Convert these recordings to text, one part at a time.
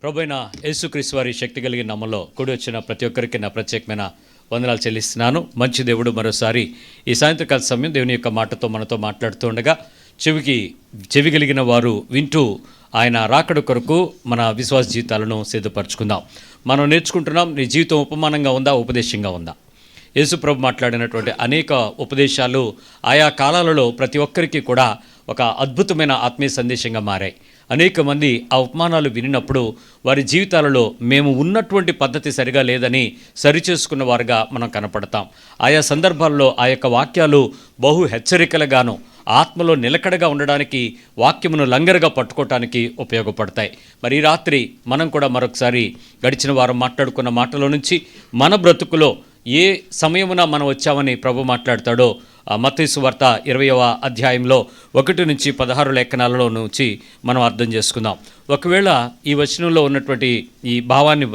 ప్రభువైన యేసుక్రీస్తు వారి శక్తి కలిగిన నామములో కూడి వచ్చిన ప్రతి ఒక్కరికి నా ప్రత్యేకమైన వందనాలు చెల్లిస్తున్నాను. మంచి దేవుడు మరోసారి ఈ సాయంత్రకాల సమయం దేవుని యొక్క మాటతో మనతో మాట్లాడుతూ ఉండగా చెవి కలిగిన వారు వింటూ ఆయన రాకడ కొరకు మన విశ్వాస జీవితాలను సిద్ధపరచుకుందాం. మనం నేర్చుకుంటున్నాం, నీ జీవితం ఉపమానంగా ఉందా, ఉపదేశంగా ఉందా? యేసుప్రభు మాట్లాడినటువంటి అనేక ఉపదేశాలు ఆయా కాలాలలో ప్రతి ఒక్కరికి కూడా ఒక అద్భుతమైన ఆత్మీయ సందేశంగా మారాయి. అనేక మంది ఆ ఉపమానాలు వినినప్పుడు వారి జీవితాలలో మేము ఉన్నటువంటి పద్ధతి సరిగా లేదని సరిచేసుకున్న వారుగా మనం కనపడతాం. ఆయా సందర్భాల్లో ఆ యొక్క వాక్యాలు బహు హెచ్చరికలుగాను ఆత్మలో నిలకడగా ఉండడానికి, వాక్యమును లంగరుగా పట్టుకోవటానికి ఉపయోగపడతాయి. మరి ఈ రాత్రి మనం కూడా మరొకసారి గడిచిన వారం మాట్లాడుకున్న మాటలో నుంచి మన బ్రతుకులో ఏ సమయమున మనం వచ్చామని ప్రభు మాట్లాడతాడో మత్తయి సువార్త 20వ అధ్యాయంలో 1 నుంచి 16 లేఖనాలలో నుంచి మనం అర్థం చేసుకుందాం. ఒకవేళ ఈ వచనంలో ఉన్నటువంటి ఈ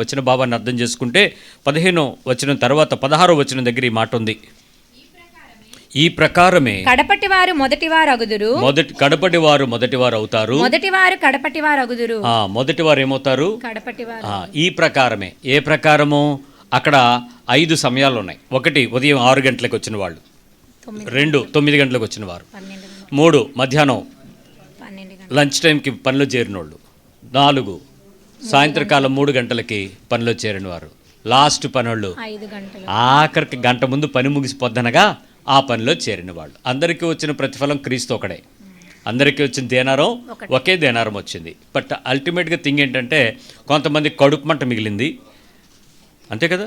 వచన భావాన్ని అర్థం చేసుకుంటే 15వ వచనం తర్వాత 16వ వచనం దగ్గర ఈ మాట ఉంది. ఈ ప్రకారమే కడపటివారు మొదటివారు అగుదురు. కడపటివారు మొదటివారు అవుతారు. మొదటివారు కడపటివారు అగుదురు. మొదటివారు ఏమవుతారు? కడపటివారు. ఈ ప్రకారమే. ఏ ప్రకారము? అక్కడ 5 సమయాలు ఉన్నాయి. 1 ఉదయం 6 గంటలకు వచ్చిన వాళ్ళు, 2 9 గంటలకు వచ్చిన వారు, 3 మధ్యాహ్నం లంచ్ టైంకి పనిలో చేరిన వాళ్ళు, 4 సాయంత్రకాలం 3 గంటలకి పనిలో చేరిన వారు, లాస్ట్ పనులు ఆఖరికి గంట ముందు పని ముగిసిపోద్దనగా ఆ పనిలో చేరిన వాళ్ళు. అందరికీ వచ్చిన ప్రతిఫలం క్రీస్తు ఒకడే. అందరికీ వచ్చిన దేనారం ఒకే దేనారం వచ్చింది. బట్ అల్టిమేట్గా థింగ్ ఏంటంటే కొంతమంది కడుపు మంట మిగిలింది, అంతే కదా.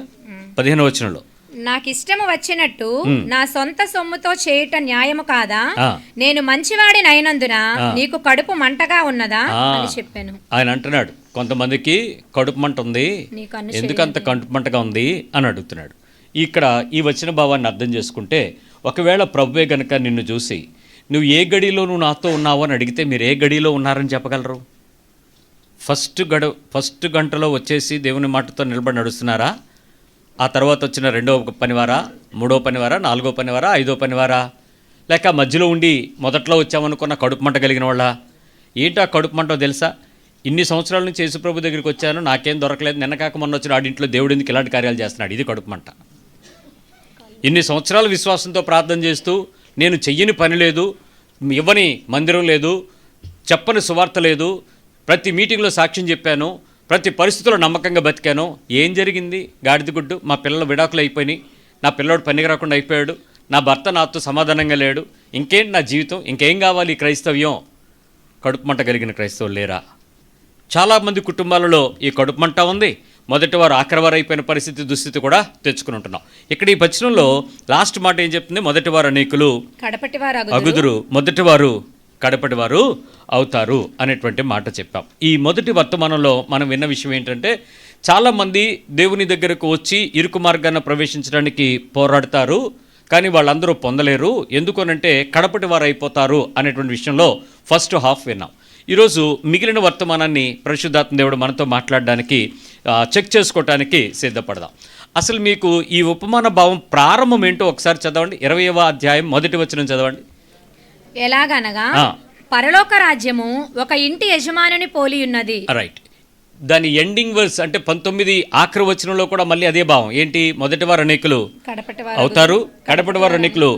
15వ వచనంలో నాకు ఇష్టము వచ్చినట్టు నా సొంత సొమ్ముతో చేయటం న్యాయము కాదా? నేను మంచివాడిని అయినందున నీకు కడుపు మంటగా ఉన్నదా అని చెప్పాను. ఆయన అంటున్నాడు, కొంతమందికి కడుపు మంట ఉంది, ఎందుకంత కడుపు మంటగా ఉంది అని అడుగుతున్నాడు. ఇక్కడ ఈ వచ్చిన భావాన్ని అర్థం చేసుకుంటే, ఒకవేళ ప్రభువే గనక నిన్ను చూసి నువ్వు ఏ గడిలో నువ్వు నాతో ఉన్నావు అని అడిగితే మీరు ఏ గడిలో ఉన్నారని చెప్పగలరు? ఫస్ట్ గంటలో వచ్చేసి దేవుని మాటతో నిలబడి నడుస్తున్నారా? ఆ తర్వాత వచ్చిన 2వ పనివారా, 3వ పనివారా, 4వ పనివారా, 5వ పనివారా? లేక మధ్యలో ఉండి మొదట్లో వచ్చామనుకున్న కడుపు మంట కలిగిన వాళ్ళ? ఏంటో ఆ కడుపు మంటో తెలుసా? ఇన్ని సంవత్సరాల నుంచి యేసుప్రభు దగ్గరికి వచ్చాను, నాకేం దొరకలేదు, నిన్న కాక మొన్న వచ్చిన ఆడింట్లో దేవుడు ఎందుకు ఇలాంటి కార్యాలు చేస్తున్నాడు? ఇది కడుపు మంట. ఇన్ని సంవత్సరాలు విశ్వాసంతో ప్రార్థన చేస్తూ నేను చెయ్యని పని లేదు, ఇవ్వని మందిరం లేదు, చెప్పని సువార్త లేదు, ప్రతి మీటింగ్లో సాక్ష్యం చెప్పాను, ప్రతి పరిస్థితుల్లో నమ్మకంగా బతికాను, ఏం జరిగింది? గాడిద గుడ్డు. మా పిల్లలు విడాకులు అయిపోయినాయి, నా పిల్లోడు పనికి రాకుండా అయిపోయాడు, నా భర్త నాతో సమాధానంగా లేడు, ఇంకేంటి నా జీవితం, ఇంకేం కావాలి ఈ క్రైస్తవ్యం? కడుపు మంట కలిగిన క్రైస్తవులు లేరా? చాలామంది కుటుంబాలలో ఈ కడుపు మంట ఉంది. మొదటి వారు ఆఖరివారు అయిపోయిన పరిస్థితి, దుస్థితి కూడా తెచ్చుకుని ఉంటున్నాం. ఇక్కడ ఈ వచనంలో లాస్ట్ మాట ఏం చెప్తుంది? మొదటివారు అనేకులు అగుదురు, మొదటివారు కడపటివారు అవుతారు అనేటువంటి మాట చెప్పాం. ఈ మొదటి వర్తమానంలో మనం విన్న విషయం ఏంటంటే, చాలామంది దేవుని దగ్గరకు వచ్చి ఇరుకు మార్గాన్ని ప్రవేశించడానికి పోరాడతారు, కానీ వాళ్ళందరూ పొందలేరు. ఎందుకనంటే కడపటి వారు అయిపోతారు అనేటువంటి విషయంలో ఫస్ట్ హాఫ్ విన్నాం. ఈరోజు మిగిలిన వర్తమానాన్ని పరిశుద్ధాత్మ దేవుడు మనతో మాట్లాడడానికి, చెక్ చేసుకోవటానికి సిద్ధపడదాం. అసలు మీకు ఈ ఉపమాన భావం ప్రారంభం ఏంటో ఒకసారి చదవండి. 20వ అధ్యాయం 1వ వచనం చదవండి. ఎలాగనగా పరలోక రాజ్యము ఒక ఇంటి యజమానుని పోలి ఉన్నది. రైట్. దాని ఎండింగ్ వర్స్ అంటే 19 ఆఖరి వచనంలో కూడా మళ్ళీ అదే భావం ఏంటి? మొదటివారు అనేకులు అవుతారు, కడపటివారు అనేకులు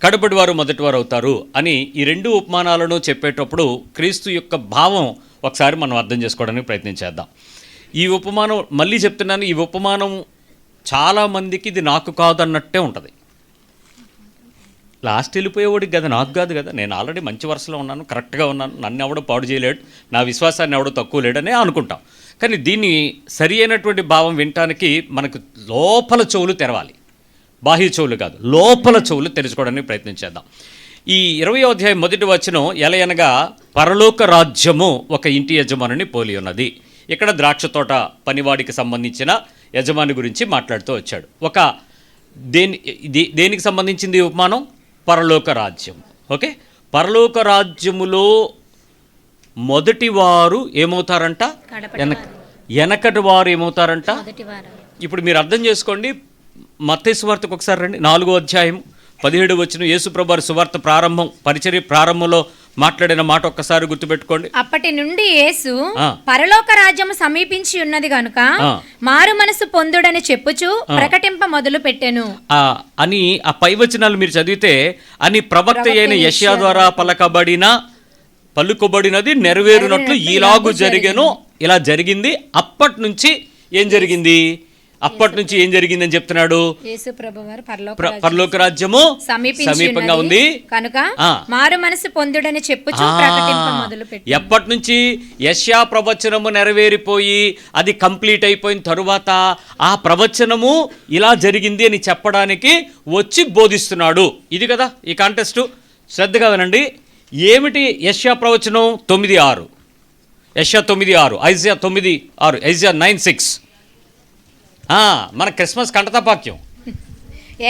కడపటివారు మొదటివారు అవుతారు అని ఈ 2 ఉపమానాలను చెప్పేటప్పుడు క్రీస్తు యొక్క భావం ఒకసారి మనం అర్థం చేసుకోవడానికి ప్రయత్నించేద్దాం. ఈ ఉపమానం మళ్ళీ చెప్తున్నాను, ఈ ఉపమానం చాలామందికి ఇది నాకు కాదు అన్నట్టే ఉంటుంది. లాస్ట్ వెళ్ళిపోయేవాడికి కదా, నాకు కాదు కదా, నేను ఆల్రెడీ మంచి వరుసలో ఉన్నాను, కరెక్ట్గా ఉన్నాను, నన్ను ఎవడో పాడు చేయలేడు, నా విశ్వాసాన్ని ఎవడో తక్కువ లేడనే అనుకుంటాం. కానీ దీన్ని సరి అయినటువంటి భావం వినటానికి మనకు లోపల చెవులు తెరవాలి, బాహ్య చెవులు కాదు, లోపల చెవులు తెరుచుకోవడానికి ప్రయత్నించేద్దాం. ఈ 20వ అధ్యాయం 1వ వచనం ఎలా అనగా పరలోక రాజ్యము ఒక ఇంటి యజమానుని పోలి ఉన్నది. ఇక్కడ ద్రాక్ష తోట పనివాడికి సంబంధించిన యజమాని గురించి మాట్లాడుతూ వచ్చాడు. దేనికి సంబంధించింది ఉపమానం? పరలోక రాజ్యం. ఓకే, పరలోక రాజ్యములో మొదటి వారు ఏమవుతారంట? వెనకటి వారు ఏమవుతారంట? ఇప్పుడు మీరు అర్థం చేసుకోండి. మత్తయి సువార్తకు ఒకసారి రండి. 4వ అధ్యాయం 17వ వచనం. యేసు ప్రభువారి సువార్త ప్రారంభం, పరిచర్య ప్రారంభంలో మాట్లాడిన మాట ఒక్కసారి గుర్తుపెట్టుకోండి. అప్పటి నుండి యేసు ఆ. పరలోక రాజ్యము సమీపించి ఉన్నది గనుక ఆ. మారు మనసు పొందుడని చెప్పుచు ప్రకటింప మొదలు పెట్టెను అని ఆ పై వచనాలు మీరు చదివితే అని ప్రవక్త అయిన యెషయా ద్వారా పలుకుబడినది నెరవేరునట్లు ఈలాగు జరిగెను. ఇలా జరిగింది. అప్పటి నుంచి ఏం జరిగింది అని చెప్తున్నాడు. యేసు ప్రభువారు పరలోక రాజ్యము సమీపంగా ఉంది కనుక మారు మనసు పొందుడని చెప్పుచు ప్రకటింప మొదలు పెట్టెను. ఎప్పటి నుంచి? యెషయా ప్రవచనము నెరవేరిపోయి అది కంప్లీట్ అయిపోయిన తరువాత ఆ ప్రవచనము ఇలా జరిగింది అని చెప్పడానికి వచ్చి బోధిస్తున్నాడు. ఇది కదా ఈ కాంటెస్ట్. శ్రద్ధగా వినండి. ఏమిటి యెషయా ప్రవచనం? 9:6, యెషయా 9:6, ఐజియా 9:6, ఐజియా 9:6. మన క్రిస్మస్ కంటతపాక్యం.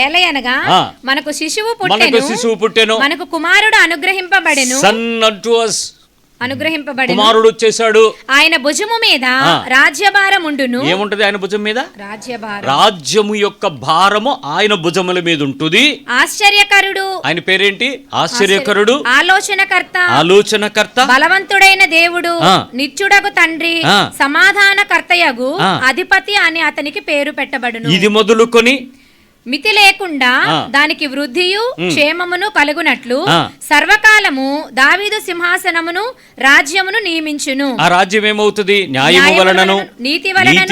ఏలయనగా మనకు శిశువు పుట్టెను, మనకు కుమారుడు అనుగ్రహింపబడెను, సన్ అంటు us, అనుగ్రహింపబడెను, కుమారుడు వచ్చేసాడు. ఆయన భుజము మీద రాజ్యభారం ఉండును. ఏముంటది ఆయన భుజం మీద? రాజ్యభారం. రాజ్యము యొక్క భారము ఆయన భుజముల మీద ఉంటుంది. ఆశ్చర్యకరుడు. ఆయన పేరేంటి? ఆశ్చర్యకరుడు, ఆలోచనకర్త, బలవంతుడైన దేవుడు, నిత్యుడగు తండ్రి, సమాధానకర్తయగు అధిపతి అని అతనికి పేరు పెట్టబడును. ఇది మొదలుకొని మితి లేకుండా దానికి వృద్ధియు క్షేమమును కలుగునట్లు సర్వకాలము దావీదు సింహాసనమును రాజ్యమును నియమించును. ఆ రాజ్యం ఏమవుతుంది? న్యాయము వలనను నీతి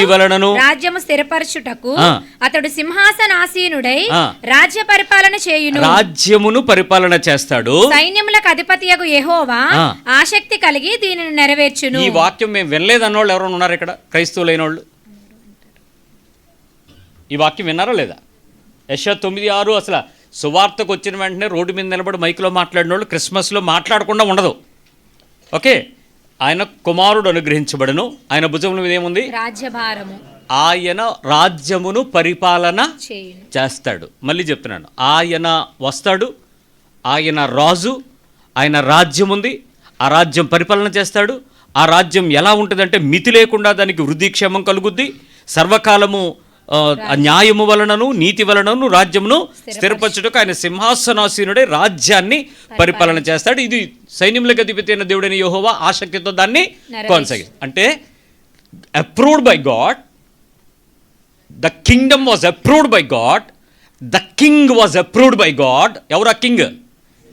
వలనను రాజ్యము స్థిరపరచుటకు అతడు సింహాసనాసీనుడై రాజ్య పరిపాలన చేయును. రాజ్యమును పరిపాలన చేస్తాడు. సైన్యములకు అధిపతియగు యెహోవా ఆసక్తి కలిగి దీనిని నెరవేర్చును. ఈ వాక్యం మేము వినలేదన్నోళ్ళు ఎవరైనా ఉన్నారు ఇక్కడ? క్రైస్తవులైన వాళ్ళు ఈ వాక్యం విన్నారా లేదా? యెషయా 9:6 అసలు సువార్తకు వచ్చిన వెంటనే రోడ్డు మీద నిలబడి మైక్లో మాట్లాడిన వాళ్ళు క్రిస్మస్లో మాట్లాడకుండా ఉండదు. ఓకే, ఆయన కుమారుడు అనుగ్రహించబడను, ఆయన భుజముల మీద ఏముంది? రాజ్యభారము. ఆయన రాజ్యమును పరిపాలన చేస్తాడు. మళ్ళీ చెప్తున్నాను, ఆయన వస్తాడు, ఆయన రాజు, ఆయన రాజ్యం ఉంది, ఆ రాజ్యం పరిపాలన చేస్తాడు. ఆ రాజ్యం ఎలా ఉంటుందంటే మితి లేకుండా దానికి వృద్ధి క్షేమం కలుగుద్ది. సర్వకాలము న్యాయము వలనను నీతి వలనను రాజ్యమును స్థిరపరచుటకు ఆయన సింహాసనాసీనుడే రాజ్యాన్ని పరిపాలన చేస్తాడు. ఇది సైన్యములకు అధిపతి అయిన దేవుడైన యెహోవా ఆసక్తితో దాన్ని కొనసాగి. అంటే approved by God, the Kingdom was approved by God, the king was approved by God. ఎవరు ఆ కింగ్?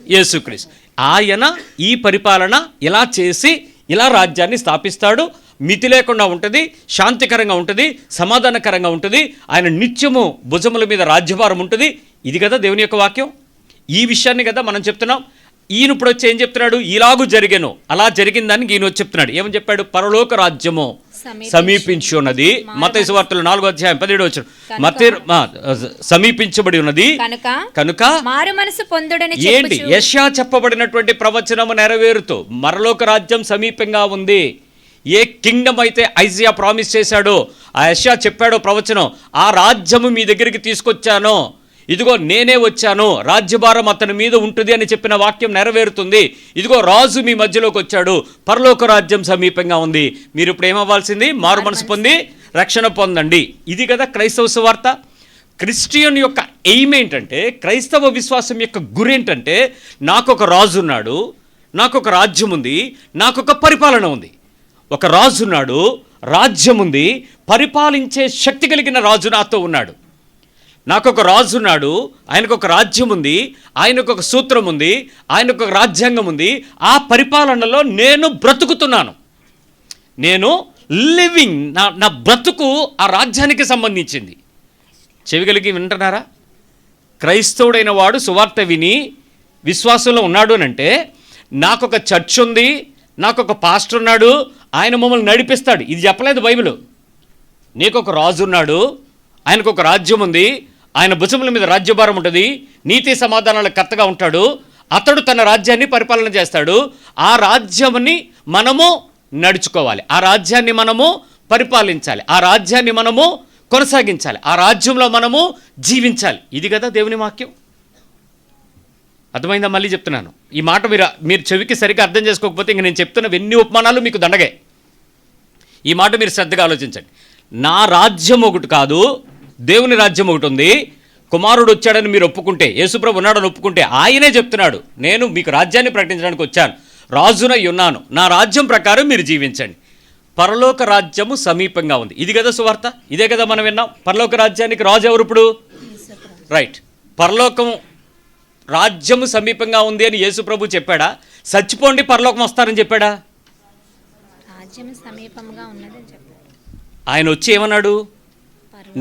యేసుక్రీస్తు. ఆయన ఈ పరిపాలన ఇలా చేసి ఇలా రాజ్యాన్ని స్థాపిస్తాడు. మితి లేకుండా ఉంటుంది, శాంతికరంగా ఉంటుంది, సమాధానకరంగా ఉంటుంది. ఆయన నిత్యము భుజముల మీద రాజ్యభారం ఉంటుంది. ఇది కదా దేవుని యొక్క వాక్యం. ఈ విషయాన్ని కదా మనం చెప్తున్నాం. ఈయన ఇప్పుడు వచ్చి ఏం చెప్తున్నాడు? ఇలాగూ జరిగెను, అలా జరిగిన దానికి ఈయన వచ్చి చెప్తున్నాడు. ఏమని చెప్పాడు? పరలోక రాజ్యము సమీపించి ఉన్నది. మత్తయి సువార్తలు 4:17 సమీపించబడి ఉన్నది కనుక మారు మనసు పొందుడని ఏంటి? యెషయా చెప్పబడినటువంటి ప్రవచనము నెరవేరుతూ పరలోక రాజ్యం సమీపంగా ఉంది. ఏ కింగ్డమ్ అయితే ఐజియా ప్రామిస్ చేశాడో, ఆ యెషయా చెప్పాడో ప్రవచనం, ఆ రాజ్యము మీ దగ్గరికి తీసుకొచ్చాను, ఇదిగో నేనే వచ్చాను, రాజ్యభారం అతని మీద ఉంటుంది అని చెప్పిన వాక్యం నెరవేరుతుంది. ఇదిగో రాజు మీ మధ్యలోకి వచ్చాడు, పరలోక రాజ్యం సమీపంగా ఉంది. మీరు ఇప్పుడు ఏమవ్వాల్సింది? మారు మనసు పొంది రక్షణ పొందండి. ఇది కదా క్రైస్తవ సువార్త. క్రిస్టియన్ యొక్క ఎయిమ్ ఏంటంటే, క్రైస్తవ విశ్వాసం యొక్క గురేంటంటే, నాకొక రాజు ఉన్నాడు, నాకొక రాజ్యం ఉంది, నాకొక పరిపాలన ఉంది. ఒక రాజు ఉన్నాడు, రాజ్యం ఉంది, పరిపాలించే శక్తి కలిగిన రాజు నాతో ఉన్నాడు. నాకొక రాజు ఉన్నాడు, ఆయనకు ఒక రాజ్యం ఉంది, ఆయనకు ఒక సూత్రం ఉంది, ఆయనకు ఒక రాజ్యాంగం ఉంది. ఆ పరిపాలనలో నేను బ్రతుకుతున్నాను. నేను లివింగ్, నా బ్రతుకు ఆ రాజ్యానికి సంబంధించింది. చెవిగలిగి వింటున్నారా? క్రైస్తవుడైన వాడు సువార్త విని విశ్వాసంలో ఉన్నాడు అంటే, నాకొక చర్చ్ ఉంది, నాకొక పాస్టర్ ఉన్నాడు, ఆయన మమ్మల్ని నడిపిస్తాడు. ఇది చెప్పలేదు బైబిల్. నీకొక రాజు ఉన్నాడు, ఆయనకు ఒక రాజ్యం ఉంది, ఆయన భుజముల మీద రాజ్యభారం ఉంటుంది, నీతి సమాధానాల కర్తగా ఉంటాడు, అతడు తన రాజ్యాన్ని పరిపాలన చేస్తాడు. ఆ రాజ్యాన్ని మనము నడుచుకోవాలి, ఆ రాజ్యాన్ని మనము పరిపాలించాలి, ఆ రాజ్యాన్ని మనము కొనసాగించాలి, ఆ రాజ్యంలో మనము జీవించాలి. ఇది కదా దేవుని వాక్యం. అర్థమైందా? మళ్ళీ చెప్తున్నాను, ఈ మాట మీరు చెవికి సరిగ్గా అర్థం చేసుకోకపోతే ఇంక నేను చెప్తున్న ఎన్ని ఉపమానాలు మీకు దండగే. ఈ మాట మీరు శ్రద్ధగా ఆలోచించండి. నా రాజ్యం ఒకటి కాదు, దేవుని రాజ్యం ఒకటి ఉంది. కుమారుడు వచ్చాడని మీరు ఒప్పుకుంటే, యేసుప్రభు ఉన్నాడని ఒప్పుకుంటే, ఆయనే చెప్తున్నాడు, నేను మీకు రాజ్యాన్ని ప్రకటించడానికి వచ్చాను. రాజునై ఉన్నాను, నా రాజ్యం ప్రకారం మీరు జీవించండి. పరలోక రాజ్యము సమీపంగా ఉంది. ఇది కదా సువార్త, ఇదే కదా మనం విన్నాం. పరలోక రాజ్యానికి రాజు ఎవరు ఇప్పుడు? రైట్. పరలోకం రాజ్యము సమీపంగా ఉంది అని యేసు ప్రభు చెప్పాడా? చచ్చిపోండి పరలోకం వస్తారని చెప్పాడా? రాజ్యం సమీపంగా ఉన్నదని చెప్పాడు. ఆయన వచ్చి ఏమన్నాడు?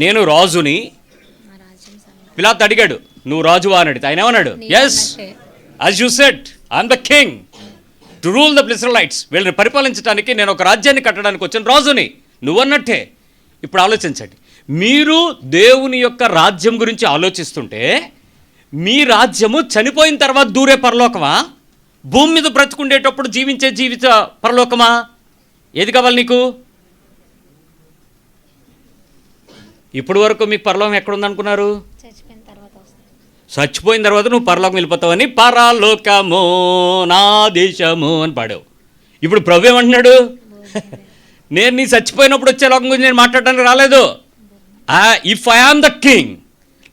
నేను రాజుని. పిలాతు అడిగాడు, నువ్వు రాజువా అని అడిగితే ఆయన ఏమన్నాడు? Yes, as you said, I'm the king to rule the Israelites. వీళ్ళని పరిపాలించడానికి నేను ఒక రాజ్యాన్ని కట్టడానికి వచ్చిన రాజుని. నువ్వన్నట్టే. ఇప్పుడు ఆలోచించండి, మీరు దేవుని యొక్క రాజ్యం గురించి ఆలోచిస్తుంటే మీ రాజ్యము చనిపోయిన తర్వాత దూరే పరలోకమా, భూమి మీద బ్రతుకుండేటప్పుడు జీవించే జీవిత పరలోకమా? ఏది కావాలి నీకు? ఇప్పుడు వరకు మీకు పరలోకం ఎక్కడుందనుకున్నారు? చచ్చిపోయిన తర్వాత నువ్వు పరలోకం వెళ్ళిపోతావని పరలోకము నా దేశము అని పాడావు. ఇప్పుడు ప్రభు ఏమంటున్నాడు? నేను నీ చచ్చిపోయినప్పుడు వచ్చే లోకం గురించి నేను మాట్లాడడానికి రాలేదు. If I am the king,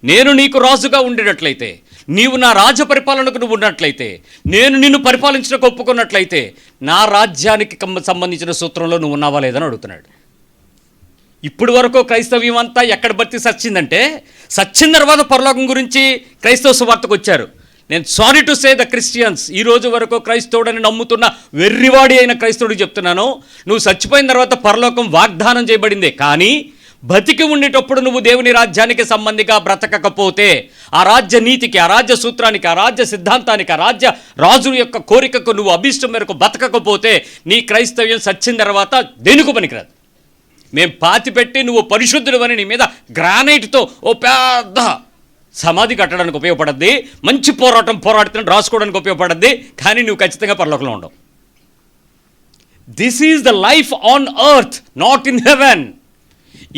నేను నీకు రాజుగా ఉండేటట్లయితే, నీవు నా రాజ్య పరిపాలనకు నువ్వు ఉన్నట్లయితే, నేను నిన్ను పరిపాలించడానికి ఒప్పుకున్నట్లయితే, నా రాజ్యానికి సంబంధించిన సూత్రంలో నువ్వు ఉన్నావా లేదని అడుగుతున్నాడు. ఇప్పుడు వరకు క్రైస్తవ్యం అంతా ఎక్కడ బట్టి సచ్చిందంటే, సచ్చిన తర్వాత పరలోకం గురించి క్రైస్తవ సువార్తకు వచ్చారు. నేను sorry to say the Christians, ఈ రోజు వరకు క్రైస్తవుడని నమ్ముతున్న వెర్రివాడి అయిన క్రైస్తవుడికి చెప్తున్నాను, నువ్వు చచ్చిపోయిన తర్వాత పరలోకం వాగ్దానం చేయబడిందే, కానీ బతికి ఉండేటప్పుడు నువ్వు దేవుని రాజ్యానికి సంబంధిగా బ్రతకకపోతే, ఆ రాజ్య నీతికి, ఆ రాజ్య సూత్రానికి, ఆ రాజ్య సిద్ధాంతానికి, ఆ రాజ్య రాజు యొక్క కోరికకు నువ్వు అభిష్టం మేరకు బతకకపోతే నీ క్రైస్తవ్యం సచ్చిన తర్వాత దేనికి పనికిరాదు. మేము పాతి పెట్టి నువ్వు పరిశుద్ధుడు అని నీ మీద గ్రానైట్తో ఓ పెద్ద సమాధి కట్టడానికి ఉపయోగపడద్ది, మంచి పోరాడుతున్న రాసుకోవడానికి ఉపయోగపడద్ది, కానీ నువ్వు ఖచ్చితంగా పరలోకంలో ఉండవు. This is the life on earth, not in heaven.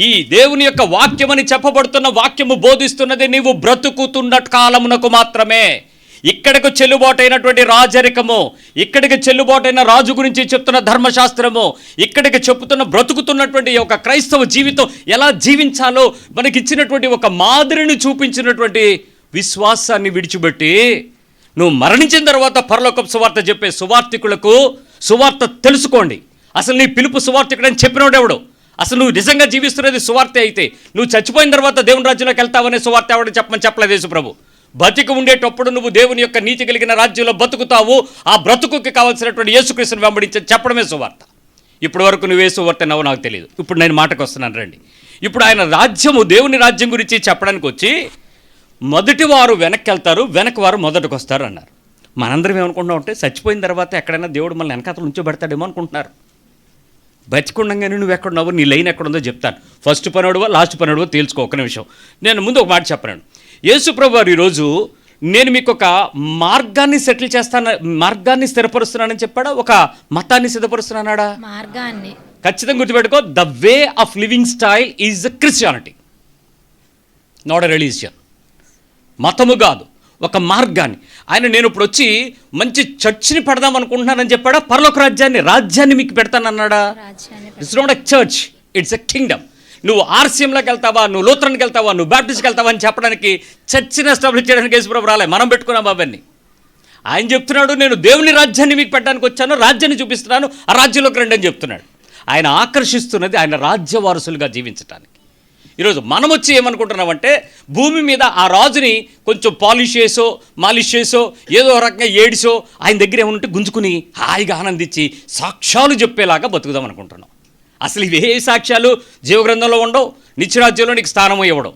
ఈ దేవుని యొక్క వాక్యమని చెప్పబడుతున్న వాక్యము బోధిస్తున్నది నీవు బ్రతుకుతున్న కాలమునకు మాత్రమే. ఇక్కడికి చెల్లుబాటైనటువంటి రాజరికము, ఇక్కడికి చెల్లుబాటైన రాజు గురించి చెప్తున్న ధర్మశాస్త్రము, ఇక్కడికి చెప్తున్న బ్రతుకుతున్నటువంటి ఒక క్రైస్తవ జీవితం ఎలా జీవించాలో మనకిచ్చినటువంటి ఒక మాదిరిని చూపించినటువంటి విశ్వాసాన్ని విడిచిపెట్టి నువ్వు మరణించిన తర్వాత పరలోకపు సువార్త చెప్పే సువార్థికులకు సువార్త తెలుసుకోండి. అసలు నీ పిలుపు సువార్థికుడని చెప్పినోడు ఎవడు? అసలు నువ్వు నిజంగా జీవిస్తున్నది సువార్త అయితే, నువ్వు చచ్చిపోయిన తర్వాత దేవుని రాజ్యంలోకి వెళ్తావనే సువార్త ఎవడని చెప్పమని చెప్పలేదు యేసు ప్రభు. బతికి ఉండేటప్పుడు నువ్వు దేవుని యొక్క నీతి కలిగిన రాజ్యంలో బతుకుతావు, ఆ బ్రతుకుకి కావాల్సినటువంటి యేసుక్రీస్తుని వెంబడించి చెప్పడమే సువార్త. ఇప్పటి వరకు నువ్వే సువార్త నవ్వు నాకు తెలియదు. ఇప్పుడు నేను మాటకు వస్తున్నాను రండి. ఇప్పుడు ఆయన రాజ్యము, దేవుని రాజ్యం గురించి చెప్పడానికి వచ్చి మొదటి వారు వెనక్కి వెళ్తారు, వెనక్కి వారు మొదటికి వస్తారు అన్నారు. మనందరం ఏమనుకుంటున్నాం అంటే చచ్చిపోయిన తర్వాత ఎక్కడైనా దేవుడు మనల్ని వెనకాతలు ఉంచోబెడతాడేమో అనుకుంటున్నారు. బతికుండగానే నువ్వు ఎక్కడున్నావో, నీ లైన్ ఎక్కడుందో చెప్తాను. ఫస్ట్ పనుడువో లాస్ట్ పనుడువో తేల్చుకో. ఒక నిమిషం నేను ముందు ఒక మాట చెప్పాను. యేసు ప్రభు వారు ఈరోజు నేను మీకు ఒక మార్గాన్ని సెటిల్ చేస్తాను, మార్గాన్ని స్థిరపరుస్తున్నానని చెప్పాడా, ఒక మతాన్ని సిద్ధపరుస్తున్నాడా? మార్గాన్ని. ఖచ్చితంగా గుర్తుపెట్టుకో, the way of living style is the Christianity, not a religion. మతము కాదు, ఒక మార్గాన్ని. ఆయన నేను ఇప్పుడు వచ్చి మంచి చర్చిని పెడదాం అనుకుంటున్నానని చెప్పాడా? పరలోక రాజ్యాన్ని మీకు పెడతానన్నాడా? It's not a church, it's a kingdom. నువ్వు ఆర్సీఎంలోకి వెళ్తావా, నువ్వు లూథరన్కి వెళ్తావా, నువ్వు బ్యాప్టిస్ట్కి వెళ్తావా అని చెప్పడానికి, చర్చిని ఎస్టాబ్లిష్ చేయడానికి యేసుప్రభు రాలే, మనం పెట్టుకున్నాం అవన్నీ. ఆయన చెప్తున్నాడు, నేను దేవుని రాజ్యాన్ని మీకు పెట్టడానికి వచ్చాను, రాజ్యాన్ని చూపిస్తున్నాను, ఆ రాజ్యంలోకి రండి అని చెప్తున్నాడు. ఆయన ఆకర్షిస్తున్నది ఆయన రాజ్య వారసులుగా జీవించడానికి. ఈరోజు మనం వచ్చి ఏమనుకుంటున్నామంటే, భూమి మీద ఆ రాజుని కొంచెం మాలిష్ చేసో ఏదో రకంగా ఏడిసో ఆయన దగ్గర ఏమనుంటే గుంజుకుని హాయిగా ఆనందించి సాక్ష్యాలు చెప్పేలాగా బతుకుదాం అనుకుంటున్నాం. అసలు ఇవే సాక్ష్యాలు జీవగ్రంథంలో ఉండవు, నిత్యరాజ్యంలో నీకు స్థానం ఇవ్వడం.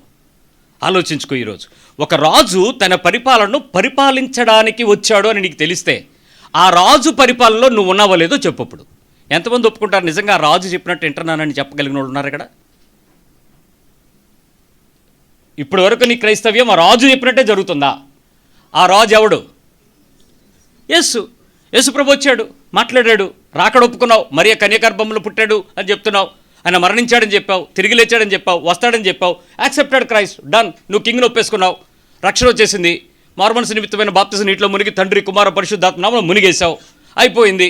ఆలోచించుకో. ఈరోజు ఒక రాజు తన పరిపాలనను పరిపాలించడానికి వచ్చాడు అని నీకు తెలిస్తే, ఆ రాజు పరిపాలనలో నువ్వు ఉన్నావో లేదో చెప్పప్పుడు. ఎంతమంది ఒప్పుకుంటారు నిజంగా ఆ రాజు చెప్పినట్టు వింటున్నానని చెప్పగలిగిన వాళ్ళు ఉన్నారు ఇక్కడ? ఇప్పటి వరకు నీ క్రైస్తవ్యం ఆ రాజు చెప్పినట్టే జరుగుతుందా? ఆ రాజు ఎవడు? యేసు ప్రభు వచ్చాడు, మాట్లాడాడు, రాకడ ఒప్పుకున్నావు, మరియ కన్యగర్భంలో పుట్టాడు అని చెప్తున్నావు, ఆయన మరణించాడని చెప్పావు, తిరిగి లేచాడని చెప్పావు, వస్తాడని చెప్పావు, యాక్సెప్టెడ్ క్రైస్ట్, డన్. నువ్వు కింగ్ని ఒప్పేసుకున్నావు, రక్షణ వచ్చేసింది, మారుమనసు నిమిత్తమైన బాప్తిసం నీటిలో మునిగి తండ్రి కుమార పరిశుద్ధాత్మ నామములో మునిగేశావు, అయిపోయింది.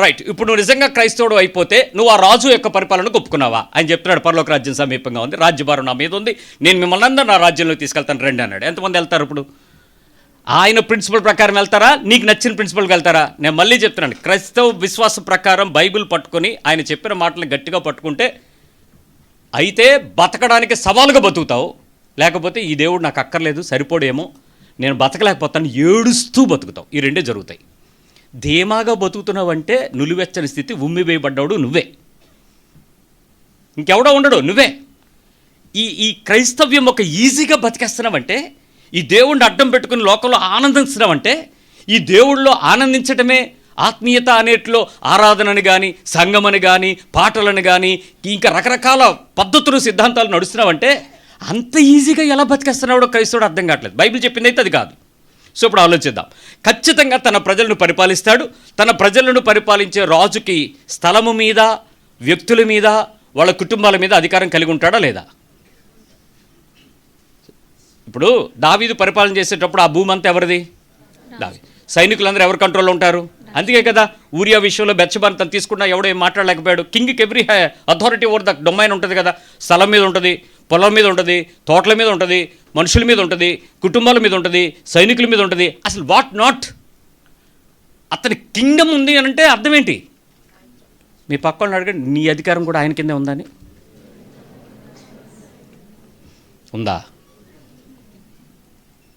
రైట్. ఇప్పుడు నువ్వు నిజంగా క్రైస్తవుడు అయిపోతే నువ్వు ఆ రాజు యొక్క పరిపాలనకు ఒప్పుకున్నావా? ఆయన చెప్తున్నాడు, పరలోక రాజ్యం సమీపంగా ఉంది, రాజ్యభారం నా మీద ఉంది, నేను మిమ్మల్ని అందరూ నా రాజ్యంలోకి తీసుకెళ్తాను రండి అన్నాడు. ఎంతమంది వెళ్తారు ఇప్పుడు? ఆయన ప్రిన్సిపల్ ప్రకారం వెళ్తారా, నీకు నచ్చిన ప్రిన్సిపల్కి వెళ్తారా? నేను మళ్ళీ చెప్తున్నాను, క్రైస్తవ విశ్వాసం ప్రకారం బైబిల్ పట్టుకొని ఆయన చెప్పిన మాటలను గట్టిగా పట్టుకుంటే అయితే బతకడానికి సవాలుగా బతుకుతావు. లేకపోతే ఈ దేవుడు నాకు అక్కర్లేదు, సరిపోడేమో, నేను బతకలేకపోతాను, ఏడుస్తూ బతుకుతావు. ఈ రెండే జరుగుతాయి. ధీమాగా బతుకుతున్నావంటే నులివెచ్చని స్థితి, ఉమ్మివేయబడ్డాడు నువ్వే, ఇంకెవడో ఉండడు, నువ్వే. ఈ క్రైస్తవ్యం ఒక ఈజీగా బతికేస్తున్నావంటే, ఈ దేవుడిని అడ్డం పెట్టుకుని లోకంలో ఆనందిస్తున్నామంటే, ఈ దేవుళ్ళలో ఆనందించటమే ఆత్మీయత అనేట్లో ఆరాధనని కానీ, సంఘమని కానీ, పాటలను కానీ, ఇంకా రకరకాల పద్ధతులు సిద్ధాంతాలు నడుస్తున్నావంటే అంత ఈజీగా ఎలా బతికేస్తున్నాడో క్రైస్తవుడు అర్థం కావట్లేదు. బైబిల్ చెప్పింది అయితే అది కాదు. సో ఇప్పుడు ఆలోచిద్దాం. ఖచ్చితంగా తన ప్రజలను పరిపాలిస్తాడు. తన ప్రజలను పరిపాలించే రాజుకి స్థలము మీద, వ్యక్తుల మీద, వాళ్ళ కుటుంబాల మీద అధికారం కలిగి ఉంటాడా లేదా? ఇప్పుడు దావీదు పరిపాలన చేసేటప్పుడు ఆ భూమి అంతా ఎవరిది? దావీదు. సైనికులందరూ ఎవరి కంట్రోల్లో ఉంటారు? అందుకే కదా ఊరియా విషయంలో బెత్షెబాను తను తీసుకున్నా ఎవడో ఏం మాట్లాడలేకపోయాడు. కింగ్కి every authority over the domain ఉంటుంది కదా. స్థలం మీద ఉంటుంది, పొలం మీద ఉంటుంది, తోటల మీద ఉంటుంది, మనుషుల మీద ఉంటుంది, కుటుంబాల మీద ఉంటుంది, సైనికుల మీద ఉంటుంది. అసలు వాట్ నాట్? అతని కింగ్డమ్ ఉంది అని అంటే అర్థం ఏంటి? మీ పక్కన అడగండి, నీ అధికారం కూడా ఆయన కిందే ఉందని. ఉందా?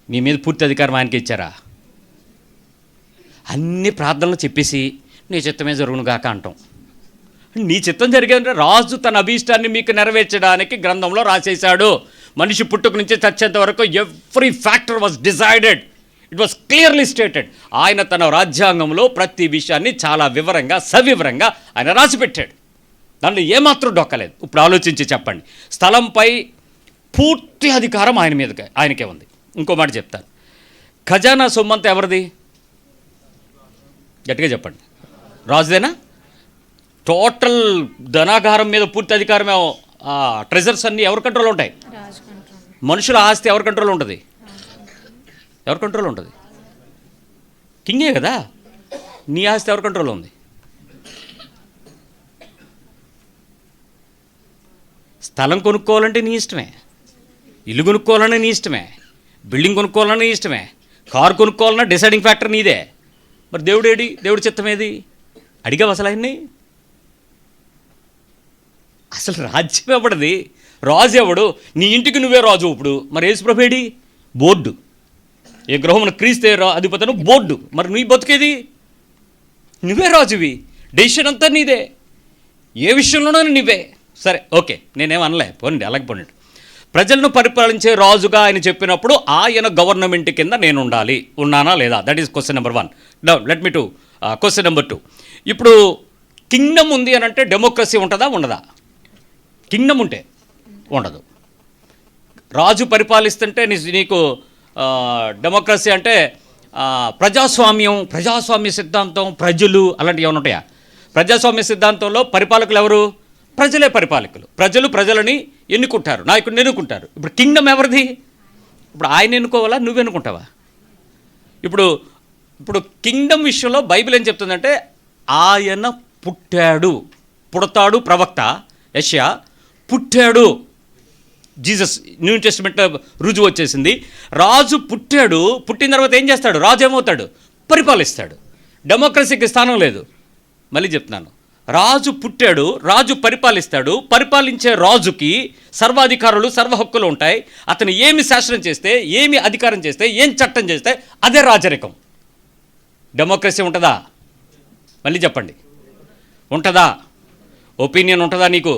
నీ మీద పూర్తి అధికారం ఆయనకి ఇచ్చారా? అన్ని ప్రార్థనలు చెప్పేసి నీ చిత్తమే జరుగును గాక అంటాం. నీ చిత్తం జరిగేదంటే రాజు తన అభీష్టాన్ని మీకు నెరవేర్చడానికి గ్రంథంలో రాసేశాడు. మనిషి పుట్టుక నుంచి చచ్చేంత వరకు every factor was decided, it was clearly stated. ఆయన తన రాజ్యాంగంలో ప్రతి విషయాన్ని చాలా వివరంగా, సవివరంగా ఆయన రాసిపెట్టాడు. దాంట్లో ఏమాత్రం డొక్కలేదు. ఇప్పుడు ఆలోచించి చెప్పండి, స్థలంపై పూర్తి అధికారం ఆయనకే ఉంది. ఇంకో మాట చెప్తాను, ఖజానా సొమ్మంతా ఎవరిది? గట్టిగా చెప్పండి. రాజుదేనా? టోటల్ ధనాగారం మీద పూర్తి అధికారమే. ట్రెజర్స్ అన్నీ ఎవరి కంట్రోల్ ఉంటాయి? మనుషుల ఆస్తి ఎవరి కంట్రోల్ ఉంటుంది? ఎవరి కంట్రోల్ ఉంటుంది? కింగే కదా. నీ ఆస్తి ఎవరి కంట్రోల్ ఉంది? స్థలం కొనుక్కోవాలంటే నీ ఇష్టమే, ఇల్లు కొనుక్కోవాలన్నా నీ ఇష్టమే, బిల్డింగ్ కొనుక్కోవాలన్నా నీ ఇష్టమే, కారు కొనుక్కోవాలన్నా డిసైడింగ్ ఫ్యాక్టర్ నీదే. మరి దేవుడేడి? దేవుడి చిత్తం ఏది? అడిగావు అసలు ఆయన్ని? అసలు రాజ్యం ఎవడది? రాజు ఎవడు? నీ ఇంటికి నువ్వే రాజు. ఇప్పుడు మరి యేసుప్రభువేడి? బోర్డు. ఏ గృహమున క్రీస్తే అధిపతను బోర్డు. మరి నీ బతుకేది? నువ్వే రాజువి, డెసిషన్ అంతా నీదే, ఏ విషయంలోనూ నువ్వే. సరే, ఓకే, నేనేం అనలే, పోనండి, అలాగే పోనండి. ప్రజలను పరిపాలించే రాజుగా ఆయన చెప్పినప్పుడు ఆయన గవర్నమెంట్ కింద నేను ఉండాలి. ఉన్నానా లేదా? That is question number 1. Let me to question number 2. ఇప్పుడు కింగ్డమ్ ఉంది అని అంటే డెమోక్రసీ ఉంటుందా, ఉండదా? కింగ్డమ్ ఉంటే ఉండదు. రాజు పరిపాలిస్తుంటే నీకు డెమోక్రసీ అంటే ప్రజాస్వామ్య సిద్ధాంతం, ప్రజలు అలాంటివి ఏమైనా ఉంటాయా? ప్రజాస్వామ్య సిద్ధాంతంలో పరిపాలకులు ఎవరు? ప్రజలే పరిపాలకులు. ప్రజలని ఎన్నుకుంటారు, నాయకుడిని ఎన్నుకుంటారు. ఇప్పుడు కింగ్డమ్ ఎవరిది? ఇప్పుడు ఆయన ఎన్నుకోవాలా, నువ్వు ఎన్నుకుంటావా? ఇప్పుడు కింగ్డమ్ విషయంలో బైబిల్ ఏం చెప్తుందంటే ఆయన పుడతాడు. ప్రవక్త యెషయా పుట్టాడు. జీసస్ న్యూ టెస్టమెంట్ రుజువు వచ్చేసింది. రాజు పుట్టాడు. పుట్టిన తర్వాత ఏం చేస్తాడు? రాజు ఏమవుతాడు? పరిపాలిస్తాడు. డెమోక్రసీకి స్థానం లేదు. మళ్ళీ చెప్తున్నాను, రాజు పుట్టాడు, రాజు పరిపాలిస్తాడు. పరిపాలించే రాజుకి సర్వాధికారులు, సర్వ హక్కులు ఉంటాయి. అతను ఏమి శాసనం చేస్తే, ఏమి అధికారం చేస్తే, ఏం చట్టం చేస్తే అదే రాజరికం. డెమోక్రసీ ఉంటుందా? మళ్ళీ చెప్పండి, ఉంటుందా? ఒపీనియన్ ఉంటుందా? నీకు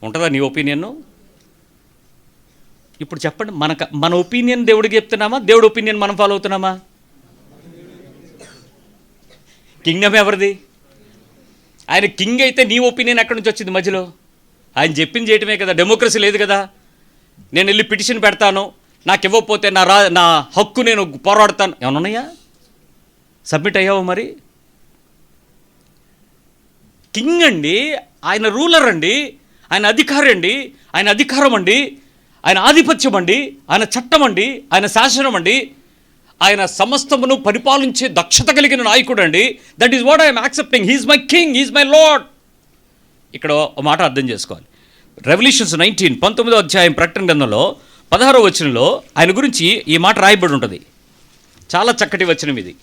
ఉంటుందా నీ ఒపీనియన్? ఇప్పుడు చెప్పండి, మన ఒపీనియన్ దేవుడికి చెప్తున్నామా, దేవుడి ఒపీనియన్ మనం ఫాలో అవుతున్నామా? కింగ్డమ్ ఎవరిది? ఆయన కింగ్ అయితే నీ ఒపీనియన్ ఎక్కడి నుంచి వచ్చింది మధ్యలో? ఆయన చెప్పింది చేయటమే కదా. డెమోక్రసీ లేదు కదా. నేను వెళ్ళి పిటిషన్ పెడతాను, నాకు ఇవ్వకపోతే నా హక్కు నేను పోరాడతాను, ఏమన్నా ఉన్నాయా? సబ్మిట్ అయ్యావు మరి? కింగ్ అండి, ఆయన రూలర్ అండి, ఆయన అధికారి అండి, ఆయన అధికారం అండి, ఆయన ఆధిపత్యం అండి, ఆయన చట్టం అండి, ఆయన శాసనం అండి, ఆయన సమస్తమును పరిపాలించే దక్షత కలిగిన నాయకుడు అండి. That is what I'm accepting. He is my king, he is my lord. ఇక్కడ ఒక మాట అర్థం చేసుకోవాలి. రెవల్యూషన్స్ 19వ అధ్యాయం ప్రకటన గ్రంథంలో 16వ వచనంలో ఆయన గురించి ఈ మాట రాయబడి ఉంటుంది. చాలా చక్కటి వచనం ఇది,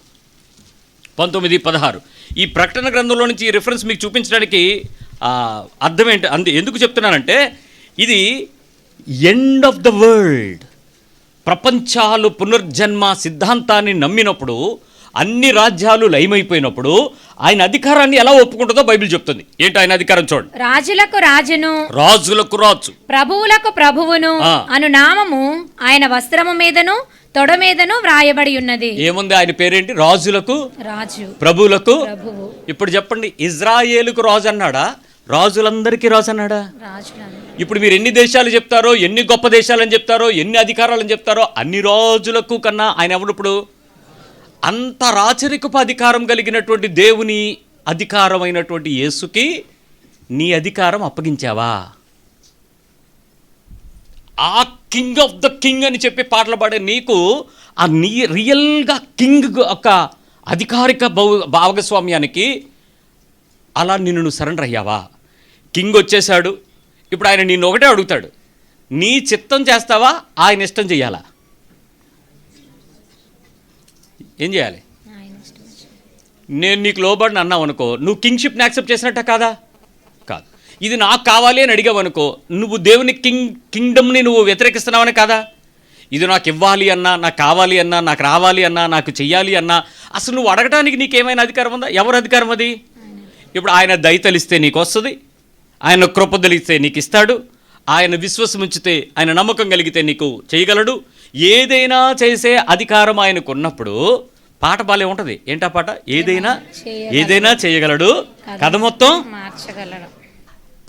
19, 16. ఈ ప్రకటన గ్రంథంలో నుంచి ఈ రిఫరెన్స్ మీకు చూపించడానికి అర్థం ఏంటి, ఎందుకు చెప్తున్నానంటే ఇది ఎండ్ ఆఫ్ ద వరల్డ్. ప్రపంచాలు పునర్జన్మ సిద్ధాంతాన్ని నమ్మినప్పుడు, అన్ని రాజ్యాలు లయమైపోయినప్పుడు ఆయన అధికారాన్ని ఎలా ఒప్పుకుంటుందో బైబిల్ చెప్తుంది. ఏంటి ఆయన అధికారం చూడండి. రాజులకు రాజును, రాజులకు రాజు, ప్రభువులకు ప్రభువును అను నామము ఆయన వస్త్రము మీదను తొడ మీదను వ్రాయబడి ఉన్నది. ఏముంది? ఆయన పేరేంటి? రాజులకు రాజు, ప్రభువులకు ప్రభువు. ఇప్పుడు చెప్పండి, ఇజ్రాయేలుకు రాజు అన్నాడా, రాజులందరికీ రాజు అన్నాడా? ఇప్పుడు మీరు ఎన్ని దేశాలు చెప్తారో, ఎన్ని గొప్ప దేశాలని చెప్తారో, ఎన్ని అధికారాలని చెప్తారో, అన్ని రాజులకు కన్నా ఆయన ఎవడు? ఇప్పుడు అంత రాచరికపు అధికారం కలిగినటువంటి దేవుని అధికారమైనటువంటి యేసుకి నీ అధికారం అప్పగించావా? ఆ కింగ్ ఆఫ్ ద కింగ్ అని చెప్పి పాటలు పాడే నీకు ఆ నీ రియల్గా కింగ్ ఒక అధికారిక భాగస్వామ్యానికి అలా నిన్ను సరెండర్ అయ్యావా? కింగ్ వచ్చేసాడు, ఇప్పుడు ఆయన నిన్ను ఒకటే అడుగుతాడు, నీ చిత్తం చేస్తావా, ఆయన ఇష్టం చేయాలా? ఏం చేయాలి? నేను నీకు లోబడిని అన్నావు అనుకో, నువ్వు కింగ్షిప్ని యాక్సెప్ట్ చేసినట్ట కాదా? కాదు. ఇది నాకు కావాలి అని అడిగావు అనుకో, నువ్వు దేవుని కింగ్డమ్ని నువ్వు వ్యతిరేకిస్తున్నావని కాదా? ఇది నాకు ఇవ్వాలి అన్నా, నాకు కావాలి అన్నా, నాకు రావాలి అన్నా, నాకు చెయ్యాలి అన్నా, అసలు నువ్వు అడగటానికి నీకేమైనా అధికారం ఉందా? ఎవరు అధికారం అది? ఇప్పుడు ఆయన దయతలిస్తే నీకు వస్తుంది, ఆయన కృప తెలిస్తే నీకు ఇస్తాడు, ఆయన విశ్వాసం ఉంచితే, ఆయన నమ్మకం కలిగితే నీకు చేయగలడు. ఏదైనా చేసే అధికారం ఆయనకు ఉన్నప్పుడు పాట బాలే ఉంటుంది. ఏంటా పాట? ఏదైనా చేయగలడు, కథ మొత్తం మార్చగలడు.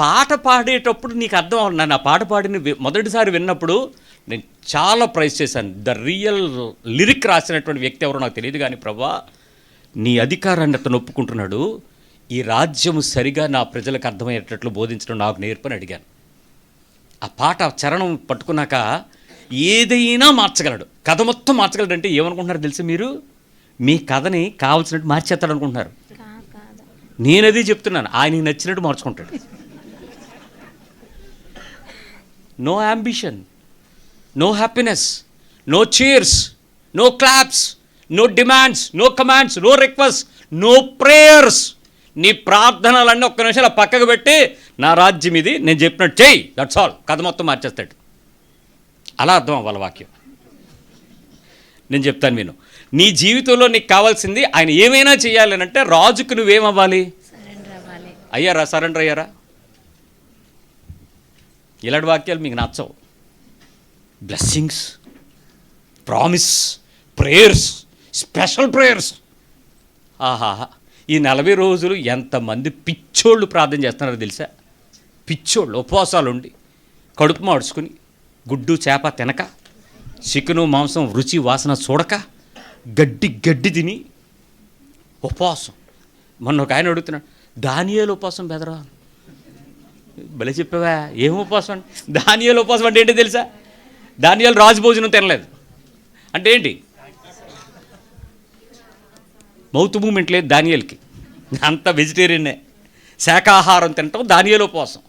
పాట పాడేటప్పుడు నీకు అర్థం అవుతుంది. నా పాట పాడిన మొదటిసారి విన్నప్పుడు నేను చాలా ప్రైజ్ చేశాను. ద రియల్ లిరిక్ రాసినటువంటి వ్యక్తి ఎవరో నాకు తెలియదు, కానీ ప్రభా నీ అధికారాన్ని అతను ఒప్పుకుంటున్నాడు, ఈ రాజ్యము సరిగా నా ప్రజలకు అర్థమయ్యేటట్లు బోధించడం నాకు నేర్పని అడిగాను. ఆ పాట చరణం పట్టుకున్నాక ఏదైనా మార్చగలడు, కథ మొత్తం మార్చగలడు అంటే ఏమనుకుంటున్నారు తెలుసు? మీరు మీ కథని కావాల్సినట్టు మార్చేస్తాడు అనుకుంటున్నారు. నేనది చెప్తున్నాను, ఆయనకి నచ్చినట్టు మార్చుకుంటాడు. No ambition, no happiness, no cheers, no claps, no demands, no commands, no request, no prayers. నీ ప్రార్థనలన్నీ ఒక్క నిమిషాలు పక్కకు పెట్టి నా రాజ్యం ఇది, నేను చెప్పినట్టు చెయ్యి, దట్స్ ఆల్. కథ మొత్తం మార్చేస్తాడు. అలా అర్థం అవ్వాలి వాక్యం. నేను చెప్తాను విను. నీ జీవితంలో నీకు కావాల్సింది ఆయన ఏమైనా చేయాలి అంటే రాజుకు నువ్వేమవ్వాలి? అయ్యారా? సరెండర్ అయ్యారా? ఇలాంటి వాక్యాలు మీకు నచ్చవు. Blessings, promise, prayers, special prayers. ఆహా, ఈ 40 రోజులు ఎంతమంది పిచ్చోళ్ళు ప్రార్థన చేస్తున్నారో తెలుసా? పిచ్చోళ్ళు ఉపవాసాలు ఉండి, కడుపు మాడ్చుకుని, గుడ్డు చేప తినక, చికెను మాంసం రుచి వాసన చూడక, గడ్డి తిని ఉపవాసం. మొన్న ఒక ఆయన అడుగుతున్నాడు, దానియేలు ఉపవాసం బెదరా? భలే చెప్పావా, ఏం ఉపవాసం అంటే? దానియేలు ఉపవాసం అంటే ఏంటి తెలుసా? దానియేలు రాజు భోజనం తినలేదు అంటే ఏంటి? మౌత్ మూమెంట్ లేదు దానియేలుకి, అంత వెజిటేరియన్నే. శాకాహారం తినటం దానియేలు ఉపవాసం.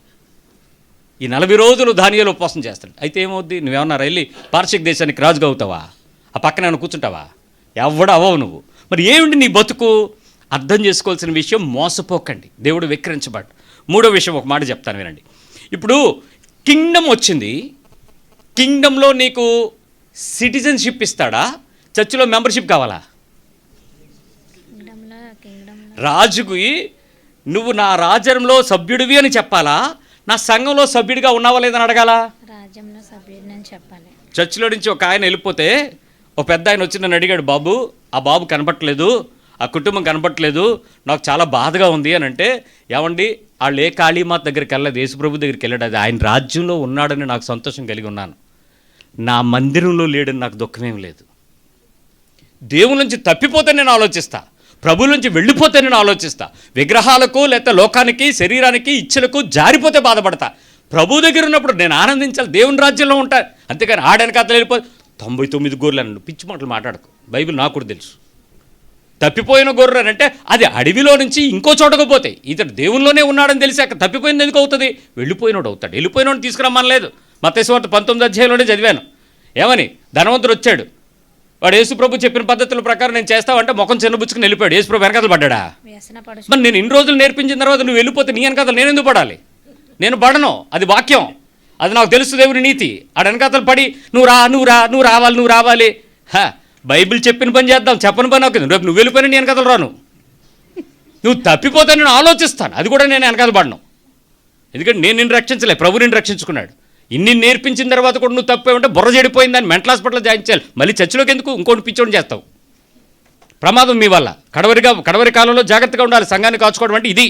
ఈ 40 రోజులు దానియేలు ఉపవాసం చేస్తాడు. అయితే ఏమవుద్ది? నువ్వేమన్నా వెళ్ళి పార్షిక్ దేశానికి రాజుగా అవుతావా? ఆ పక్కన ఏమైనా కూర్చుంటావా? ఎవడు అవ్వవు నువ్వు. మరి ఏమిటి నీ బతుకు? అర్థం చేసుకోవాల్సిన విషయం, మోసపోకండి, దేవుడు వెక్కిరించబడ్డు. 3వ విషయం ఒక మాట చెప్తాను వినండి. ఇప్పుడు కింగ్డమ్ వచ్చింది, కింగ్డమ్లో నీకు సిటిజన్షిప్ ఇస్తాడా? చర్చిలో మెంబర్షిప్ కావాలా? రాజుకి నువ్వు నా రాజ్యంలో సభ్యుడివి అని చెప్పాలా? నా సంఘంలో సభ్యుడిగా ఉన్నావా లేదని అడగాలా? రాజ్యంలో సభ్యుడిని చెప్పాలి. చర్చిలో నుంచి ఒక ఆయన వెళ్ళిపోతే ఒక పెద్ద ఆయన వచ్చి నన్ను అడిగాడు, బాబు ఆ బాబు కనపట్లేదు, ఆ కుటుంబం కనపట్లేదు, నాకు చాలా బాధగా ఉంది అని అంటే, ఏమండి వాళ్ళు ఏ కాళీమాత దగ్గరికి వెళ్ళలేదు, యేసుప్రభు దగ్గరికి వెళ్ళాడు, అది ఆయన రాజ్యంలో ఉన్నాడని నాకు సంతోషం కలిగి ఉన్నాను, నా మందిరంలో లేడని నాకు దుఃఖమేం లేదు. దేవుని నుంచి తప్పిపోతే నేను ఆలోచిస్తా, ప్రభువుల నుంచి వెళ్ళిపోతే నేను ఆలోచిస్తా, విగ్రహాలకు లేకపోతే లోకానికి శరీరానికి ఇచ్చలకు జారిపోతే బాధపడతా. ప్రభు దగ్గర ఉన్నప్పుడు నేను ఆనందించాలి, దేవుని రాజ్యంలో ఉంటా. అంతేకాని ఆడనకాతలు వెళ్ళిపోతే 99 గొర్రెలు అన్నాడు. పిచ్చి మాటలు మాట్లాడకు, బైబిల్ నాకు కూడా తెలుసు. తప్పిపోయిన గొర్రెలు అంటే అది అడవిలో నుంచి ఇంకో చోటకు పోతాయి. ఇతడు దేవునిలోనే ఉన్నాడని తెలిసాక తప్పిపోయింది ఎందుకు అవుతుంది? వెళ్ళిపోయినోడు అవుతాడు. వెళ్ళిపోయినోడు తీసుకురమ్మనలేదు. మత్తయి సువార్త 19వ అధ్యాయంలోనే చదివాను. ఏమని? ధనవంతుడు వచ్చాడు, వాడు యేసుప్రభు చెప్పిన పద్ధతుల ప్రకారం నేను చేస్తావంటే ముఖం చిన్నబుచ్చుకుని వెళ్ళిపోయాడు. యేసుప్రభు వెనకాతలు పడ్డా? మరి నేను ఇన్ని రోజులు నేర్పించిన తర్వాత నువ్వు వెళ్ళిపోతే నీ వెనకాతలు నేను ఎందుకు పడాలి? నేను పడను, అది వాక్యం, అది నాకు తెలుసు, దేవుని నీతి. ఆడ వెనకాతలు పడి నువ్వు రావాలి. బైబిల్ చెప్పిన పని చేద్దాం, చెప్పని పని అవుతుంది. రేపు నువ్వు వెళ్ళిపోయినా నేను వెనకాతలు రాను, నువ్వు తప్పిపోతే నేను ఆలోచిస్తాను, అది కూడా నేను వెనకాల పడను. ఎందుకంటే నేను నిన్ను రక్షించలే, ప్రభు నిన్ను రక్షించుకున్నాడు. ఇన్ని నేర్పించిన తర్వాత కూడా నువ్వు తప్పే ఉంటే బుర్ర చెడిపోయిందని మెంటల్ హాస్పిటల్లో జాయిన్ చేయాలి. మళ్ళీ చర్చిలోకి ఎందుకు? ఇంకోటి పిచ్చోని చేస్తావు. ప్రమాదం మీ వల్ల. కడవరి కాలంలో జాగ్రత్తగా ఉండాలి. సంఘాన్ని కాచుకోవడం అంటే ఇది.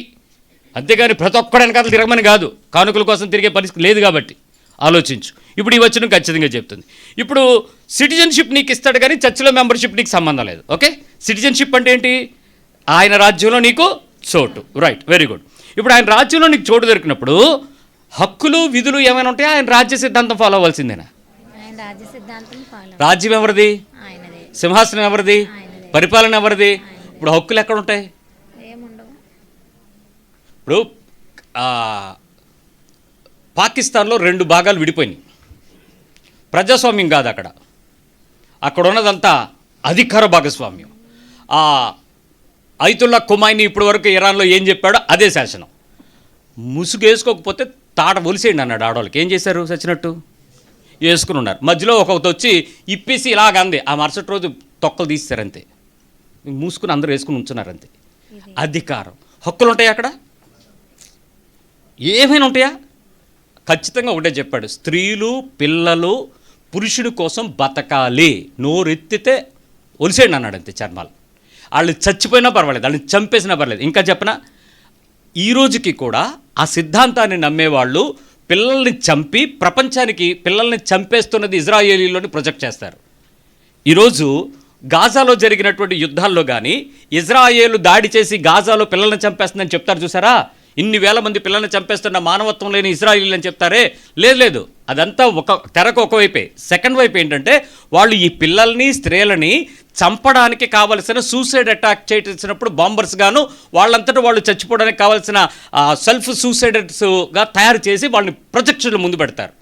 అంతేగాని ప్రతి ఒక్కడు వెనకాల తిరగమని కాదు. కానుకల కోసం తిరిగే పరిస్థితి లేదు కాబట్టి ఆలోచించు. ఇప్పుడు ఈ వచనం ఖచ్చితంగా చెప్తుంది. ఇప్పుడు సిటిజన్షిప్ నీకు ఇస్తాడు కానీ చర్చిలో మెంబర్షిప్ నీకు సంబంధం లేదు. ఓకే, సిటిజన్షిప్ అంటే ఏంటి? ఆయన రాజ్యంలో నీకు చోటు. Right, very good. ఇప్పుడు ఆయన రాజ్యంలో నీకు చోటు దొరికినప్పుడు హక్కులు విధులు ఏమైనా ఉంటాయా? ఆయన రాజ్య సిద్ధాంతం ఫాలో అవ్వాల్సిందేనా? రాజ్యం ఎవరిది? సింహాసనం ఎవరిది? పరిపాలన ఎవరిది? ఇప్పుడు హక్కులు ఎక్కడ ఉంటాయి? ఇప్పుడు పాకిస్తాన్లో 2 భాగాలు విడిపోయినాయి. ప్రజాస్వామ్యం కాదు అక్కడ ఉన్నదంతా అధికార భాగస్వామ్యం. అయతుల్లా ఖుమైనీ ఇప్పటి వరకు ఇరాన్లో ఏం చెప్పాడో అదే శాసనం. ముసుగు వేసుకోకపోతే తాట ఒలిసేయండి అన్నాడు ఆడవాళ్ళకి. ఏం చేశారు? చచ్చినట్టు వేసుకుని ఉన్నారు. మధ్యలో ఒకటి వచ్చి ఇప్పేసి ఇలాగ అంది. ఆ మరుసటి రోజు తొక్కలు తీస్తారంతే, మూసుకుని అందరూ వేసుకుని ఉంచున్నారంతే. అధికారం. హక్కులు ఉంటాయి అక్కడ? ఏమైనా ఉంటాయా? ఖచ్చితంగా ఒకటే చెప్పాడు, స్త్రీలు పిల్లలు పురుషుడి కోసం బతకాలి, నోరెత్తితే ఒలిసేయండి అన్నాడు అంతే. చర్మాలు వాళ్ళు చచ్చిపోయినా పర్వాలేదు, వాళ్ళని చంపేసినా పర్లేదు. ఇంకా చెప్పనా, ఈ రోజుకి కూడా ఆ సిద్ధాంతాన్ని నమ్మేవాళ్ళు పిల్లల్ని చంపి ప్రపంచానికి పిల్లల్ని చంపేస్తున్నది ఇజ్రాయేలీలోని ప్రొజెక్ట్ చేస్తారు. ఈరోజు గాజాలో జరిగినటువంటి యుద్ధాల్లో కానీ ఇజ్రాయేలు దాడి చేసి గాజాలో పిల్లల్ని చంపేస్తుందని చెప్తారు చూసారా? ఇన్ని వేల మంది పిల్లల్ని చంపేస్తున్న మానవత్వం లేని ఇజ్రాయేలీలు అని చెప్తారే, లేదు, అదంతా తెరకు ఒకవైపే. సెకండ్ వైపు ఏంటంటే వాళ్ళు ఈ పిల్లల్ని స్త్రీలని చంపడానికి కావలసిన సూసైడ్ అటాక్ చేసినప్పుడు బాంబర్స్ గాను వాళ్ళంతటా వాళ్ళు చచ్చిపోవడానికి కావాల్సిన సెల్ఫ్ సూసైడర్స్గా తయారు చేసి వాళ్ళని ప్రొజెక్షన్లు ముందు పెడతారు.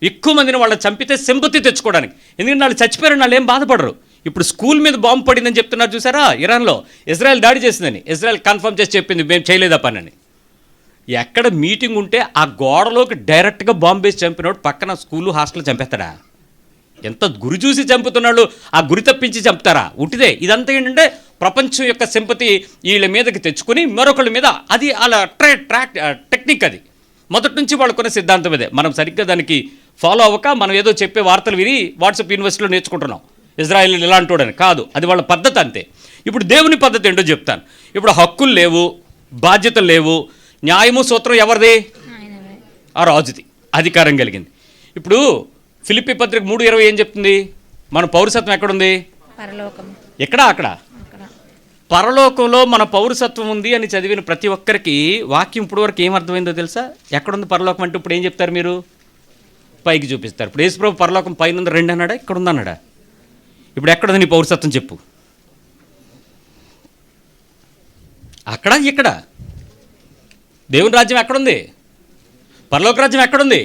ఎక్కువ మందిని వాళ్ళని చంపితే సింపతి తెచ్చుకోవడానికి. ఎందుకంటే వాళ్ళు చచ్చిపోయారని వాళ్ళు ఏం బాధపడరు. ఇప్పుడు స్కూల్ మీద బాంబు పడిందని చెప్తున్నారు చూసారా? ఇరాన్లో ఇజ్రాయెల్ దాడి చేసిందని ఇజ్రాయెల్ కన్ఫర్మ్ చేసి చెప్పింది, మేము చేయలేదా పని. ఎక్కడ మీటింగ్ ఉంటే ఆ గోడలోకి డైరెక్ట్గా బాంబు వేసి చంపినోడు పక్కన స్కూలు హాస్టల్ చంపేస్తాడా? ఎంత గురి చూసి చంపుతున్నాడు, ఆ గురి తప్పించి చంపుతారా? ఉట్టిదే. ఇదంతా ఏంటంటే ప్రపంచం యొక్క సింపతి వీళ్ళ మీదకి తెచ్చుకుని మరొకళ్ళ మీద, అది అలా టెక్నిక్. అది మొదటి నుంచి వాళ్ళు కొనే సిద్ధాంతం ఇదే. మనం సరిగ్గా దానికి ఫాలో అవ్వక మనం ఏదో చెప్పే వార్తలు విని వాట్సాప్ యూనివర్సిటీలో నేర్చుకుంటున్నాం ఇజ్రాయెల్ ఇలాంటోడని. కాదు, అది వాళ్ళ పద్ధతి అంతే. ఇప్పుడు దేవుని పద్ధతి ఏంటో చెప్తాను. ఇప్పుడు హక్కులు లేవు, బాధ్యతలు లేవు, న్యాయము సూత్రం ఎవరిది? ఆ రాజుది. అధికారం కలిగింది. ఇప్పుడు ఫిలిప్పీ పత్రిక 3:20 ఏం చెప్తుంది? మన పౌరసత్వం ఎక్కడుంది? అక్కడ పరలోకంలో మన పౌరసత్వం ఉంది అని చదివిన ప్రతి ఒక్కరికి వాక్యం ఇప్పుడు వరకు ఏమర్థమైందో తెలుసా? ఎక్కడుంది పరలోకం అంటే ఇప్పుడు ఏం చెప్తారు మీరు? పైకి చూపిస్తారు. ఇప్పుడు యేసుప్రభు పరలోకం పైన 2 అన్నాడా, ఇక్కడ ఉందన్నాడా? ఇప్పుడు ఎక్కడుంది నీ పౌరసత్వం చెప్పు? అక్కడ ఇక్కడ. దేవుని రాజ్యం ఎక్కడుంది? పరలోక రాజ్యం ఎక్కడుంది?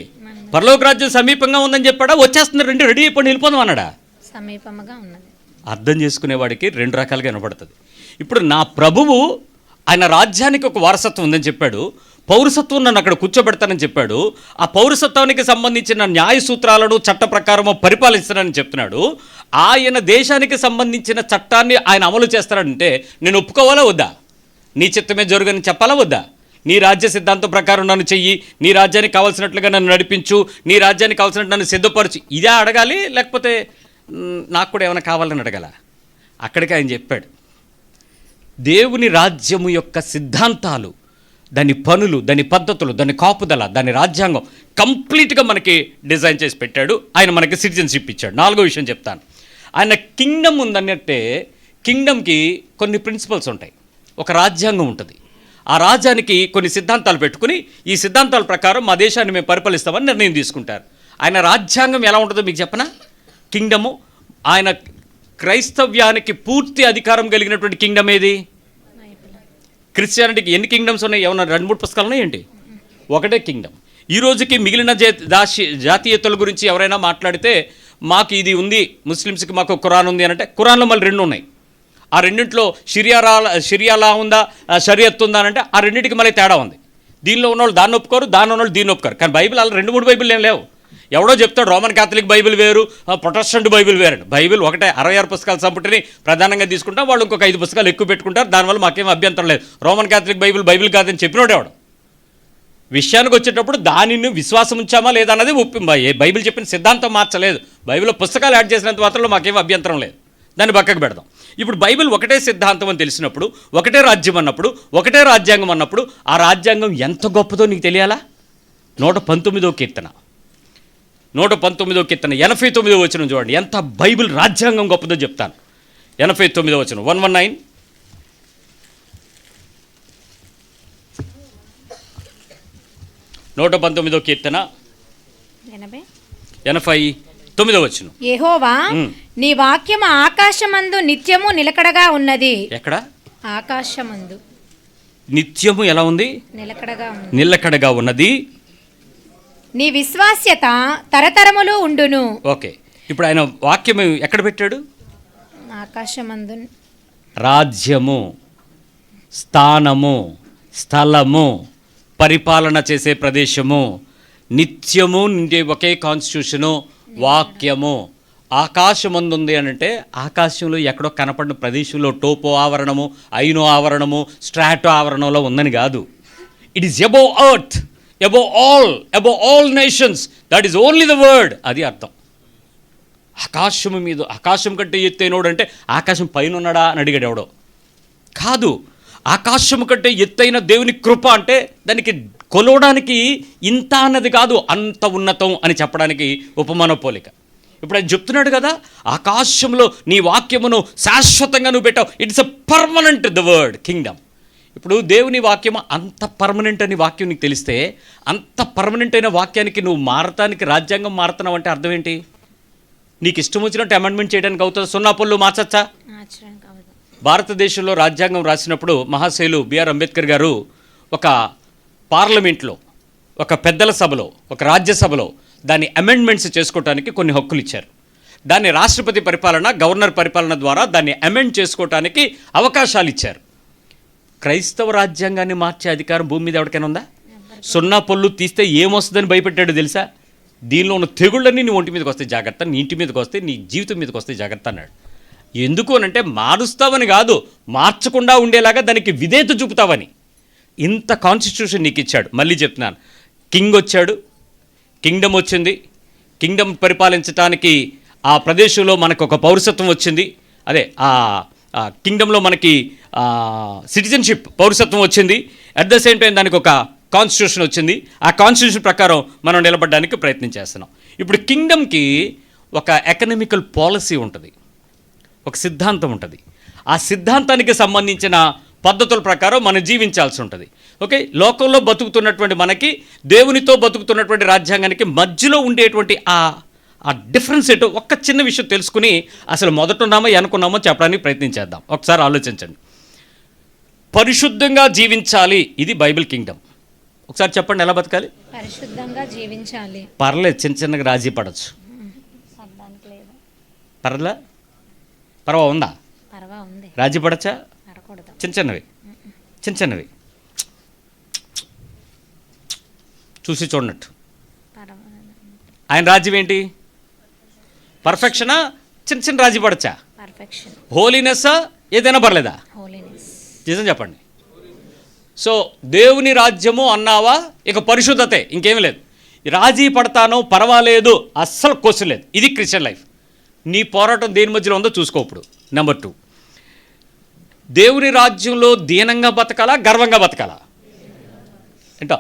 పరలోక రాజ్యం సమీపంగా ఉందని చెప్పాడా? వచ్చేస్తున్నారు, రెడీ అయిపోయి వెళ్ళిపోదాం అన్నాడా? సమీపంగా ఉన్నది. అర్థం చేసుకునేవాడికి 2 రకాలుగా వినపడుతుంది. ఇప్పుడు నా ప్రభువు ఆయన రాజ్యానికి ఒక వారసత్వం ఉందని చెప్పాడు, పౌరసత్వం నన్ను అక్కడ కూర్చోబెడతానని చెప్పాడు, ఆ పౌరసత్వానికి సంబంధించిన న్యాయ సూత్రాలను చట్ట ప్రకారము పరిపాలిస్తానని చెప్తున్నాడు. ఆయన దేశానికి సంబంధించిన చట్టాన్ని ఆయన అమలు చేస్తాడంటే నేను ఒప్పుకోవాలా వద్దా? నీ చిత్తమే జరుగుని చెప్పాలా వద్దా? నీ రాజ్య సిద్ధాంతం ప్రకారం నన్ను చెయ్యి, నీ రాజ్యానికి కావాల్సినట్లుగా నన్ను నడిపించు, నీ రాజ్యానికి కావాల్సినట్టు నన్ను సిద్ధపరచు, ఇదే అడగాలి? లేకపోతే నాకు కూడా ఏమైనా కావాలని అడగాల? అక్కడికి ఆయన చెప్పాడు, దేవుని రాజ్యము యొక్క సిద్ధాంతాలు, దాని పనులు, దాని పద్ధతులు, దాని కాపుదల, దాని రాజ్యాంగం కంప్లీట్గా మనకి డిజైన్ చేసి పెట్టాడు. ఆయన మనకి సిటిజన్షిప్ ఇచ్చాడు. 4వ విషయం చెప్తాను. ఆయన కింగ్డమ్ ఉందన్నట్టే కింగ్డమ్కి కొన్ని ప్రిన్సిపల్స్ ఉంటాయి, ఒక రాజ్యాంగం ఉంటుంది. ఆ రాజ్యానికి కొన్ని సిద్ధాంతాలు పెట్టుకుని ఈ సిద్ధాంతాల ప్రకారం మా దేశాన్ని మేము పరిపాలిస్తామని నిర్ణయం తీసుకుంటారు. ఆయన రాజ్యాంగం ఎలా ఉంటుందో మీకు చెప్పనా? కింగ్డము, ఆయన క్రైస్తవ్యానికి పూర్తి అధికారం కలిగినటువంటి కింగ్డమ్ ఏది? క్రిస్టియానిటీకి ఎన్ని కింగ్డమ్స్ ఉన్నాయి? ఏమన్నా 2-3 పుస్తకాలు ఉన్నాయి ఏంటి? ఒకటే కింగ్డమ్. ఈ రోజుకి మిగిలిన జాతీయతల గురించి ఎవరైనా మాట్లాడితే మాకు ఇది ఉంది, ముస్లిమ్స్కి మాకు ఖురాన్ ఉంది అని అంటే ఖురాన్లో మళ్ళీ 2 ఉన్నాయి. ఆ రెండింటిలో షరియా ఉందా, షరియత్ ఉందా అని అంటే ఆ రెండింటికి మళ్ళీ తేడా ఉంది. దీనిలో ఉన్నవాళ్ళు దాన్ని ఒప్పుకోరు, దాని ఉన్నవాళ్ళు దీన్ని ఒప్పుకోరు. కానీ బైబిల్ అలా 2-3 బైబిల్ ఏం లేవు. ఎవడో చెప్తాడు రోమన్ క్యాథలిక్ బైబిల్ వేరు, ప్రొటెస్టెంట్ బైబిల్ వేరు. బైబిల్ ఒకటే 66 పుస్తకాలు సంపుటిని ప్రధానంగా తీసుకుంటాం, వాళ్ళు ఇంకొక 5 పుస్తకాలు ఎక్కువ పెట్టుకుంటారు. దానివల్ల మాకేం అభ్యంతరం లేదు. రోమన్ క్యాథలిక్ బైబిల్ కాదని చెప్పినోడు ఎవడు? విషయానికి వచ్చేటప్పుడు దానిని విశ్వాసం ఉంచామా లేదా అన్నది బైబిల్ చెప్పిన సిద్ధాంతం మార్చలేదు. బైబిల్లో పుస్తకాలు యాడ్ చేసినంత మాత్రంలో మాకేం అభ్యంతరం లేదు, దాన్ని పక్కకు పెడదాం. ఇప్పుడు బైబిల్ ఒకటే సిద్ధాంతం అని తెలిసినప్పుడు, ఒకటే రాజ్యం అన్నప్పుడు, ఒకటే రాజ్యాంగం అన్నప్పుడు ఆ రాజ్యాంగం ఎంత గొప్పదో నీకు తెలియాలా? 119వ కీర్తన 89వ వచనం చూడండి, ఎంత బైబిల్ రాజ్యాంగం గొప్పదో చెప్తాను. 89వ వచనం 119. 119వ కీర్తన 89వ వచనం. యెహోవా నీ వాక్యము ఆకాశమందు నిత్యము నిలకడగా ఉన్నది. ఎక్కడ? ఆకాశమందు నిత్యము ఎలా ఉంది? నిలకడగా ఉన్నది. నీ విశ్వాస్యత తరతరములు ఉండును. ఓకే, ఇప్పుడు ఆయన వాక్యం ఎక్కడ పెట్టాడు? ఆకాశమందు. రాజ్యము, స్థానము, స్థలము, పరిపాలన చేసే ప్రదేశము, నిత్యము నిండే ఒకే కాన్స్టిట్యూషను, వాక్యము. ఆకాశమందుంది అని అంటే ఆకాశంలో ఎక్కడో కనపడిన ప్రదేశంలో టోపో ఆవరణము, ఐనో ఆవరణము, స్ట్రాటో ఆవరణంలో ఉందని కాదు. It is above earth, above all nations. That is only the word. అది అర్థం. ఆకాశము మీద, ఆకాశం కంటే ఎత్తైనోడు అంటే ఆకాశం పైన ఉన్నాడా అని అడిగాడు ఎవడో. కాదు, ఆకాశం కంటే ఎత్తైన దేవుని కృప అంటే దానికి కొలవడానికి ఇంత అన్నది కాదు, అంత ఉన్నతం అని చెప్పడానికి ఉపమాన పోలిక. ఇప్పుడు ఆయన చెప్తున్నాడు కదా, ఆకాశంలో నీ వాక్యమును శాశ్వతంగా నువ్వు పెట్టావు. It's a permanent the word Kingdom. ఇప్పుడు దేవుని వాక్యం అంత పర్మనెంట్ అని వాక్యం నీకు తెలిస్తే, అంత పర్మనెంట్ అయిన వాక్యానికి నువ్వు మారటానికి, రాజ్యాంగం మారుతున్నావు అంటే అర్థం ఏంటి? నీకు ఇష్టం వచ్చినట్టు అమెండ్మెంట్ చేయడానికి అవుతుంది? 0 పళ్ళు మార్చచ్చా? భారతదేశంలో రాజ్యాంగం రాసినప్పుడు మహాశయులు బిఆర్ అంబేద్కర్ గారు ఒక పార్లమెంట్లో, ఒక పెద్దల సభలో, ఒక రాజ్యసభలో దాన్ని అమెండ్మెంట్స్ చేసుకోవటానికి కొన్ని హక్కులు ఇచ్చారు. దాన్ని రాష్ట్రపతి పరిపాలన, గవర్నర్ పరిపాలన ద్వారా దాన్ని అమెండ్ చేసుకోవటానికి అవకాశాలు ఇచ్చారు. క్రైస్తవ రాజ్యాంగాన్ని మార్చే అధికారం భూమి మీద ఎవరికైనా ఉందా? 0 పళ్ళు తీస్తే ఏమొస్తుందని భయపెట్టాడు తెలుసా? దీనిలో ఉన్న తెగుళ్ళన్నీ నీ ఒంటి మీదకి వస్తే జాగ్రత్త, నీ ఇంటి మీదకి వస్తే, నీ జీవితం మీదకి వస్తే జాగ్రత్త అన్నాడు. ఎందుకు అనంటే మారుస్తావని కాదు, మార్చకుండా ఉండేలాగా దానికి విధేయత చూపుతావని. ఇంత కాన్స్టిట్యూషన్ నీకు ఇచ్చాడు. మళ్ళీ చెప్తున్నాను, కింగ్ వచ్చాడు, కింగ్డమ్ వచ్చింది. కింగ్డమ్ పరిపాలించడానికి ఆ ప్రదేశంలో మనకు ఒక పౌరసత్వం వచ్చింది. అదే ఆ కింగ్డమ్లో మనకి సిటిజన్షిప్, పౌరసత్వం వచ్చింది. అట్ ద సేమ్ టైం దానికి ఒక కాన్స్టిట్యూషన్ వచ్చింది. ఆ కాన్స్టిట్యూషన్ ప్రకారం మనం నిలబడడానికి ప్రయత్నం చేస్తున్నాం. ఇప్పుడు కింగ్డమ్కి ఒక ఎకనామికల్ పాలసీ ఉంటుంది, ఒక సిద్ధాంతం ఉంటుంది. ఆ సిద్ధాంతానికి సంబంధించిన పద్ధతుల ప్రకారం మనం జీవించాల్సి ఉంటుంది. ఓకే, లోకంలో బతుకుతున్నటువంటి మనకి, దేవునితో బతుకుతున్నటువంటి రాజ్యాంగానికి మధ్యలో ఉండేటువంటి ఆ డిఫరెన్స్ ఏంటో ఒక్క చిన్న విషయం తెలుసుకుని అసలు మొదటున్నామో అనుకున్నామో చెప్పడానికి ప్రయత్నించేద్దాం. ఒకసారి ఆలోచించండి. పరిశుద్ధంగా జీవించాలి, ఇది బైబిల్ కింగ్డమ్. ఒకసారి చెప్పండి, ఎలా బతకాలి? పరిశుద్ధంగా జీవించాలి. పర్లేదు, చిన్నగా రాజీ పడవచ్చు. పర్వా ఉందా? రాజీ పడచ్చా? చిన్నవి చూసి చూడనట్టు. ఆయన రాజ్యం ఏంటి? పర్ఫెక్షనా? చిన్న రాజీ పడచ్చా? హోలీనెస్సా? ఏదైనా పర్లేదా? నిజం చెప్పండి. సో దేవుని రాజ్యము అన్నావా, ఇక పరిశుద్ధతే, ఇంకేమీ లేదు. రాజీ పడతాను, పర్వాలేదు, అస్సలు క్వశ్చన్ లేదు. ఇది క్రిస్టియన్ లైఫ్. నీ పోరాటం దేని మధ్యలో ఉందో చూసుకో. ఇప్పుడు నెంబర్ 2, దేవుని రాజ్యంలో దీనంగా బతకాలా, గర్వంగా బతకాలా? ఏంటో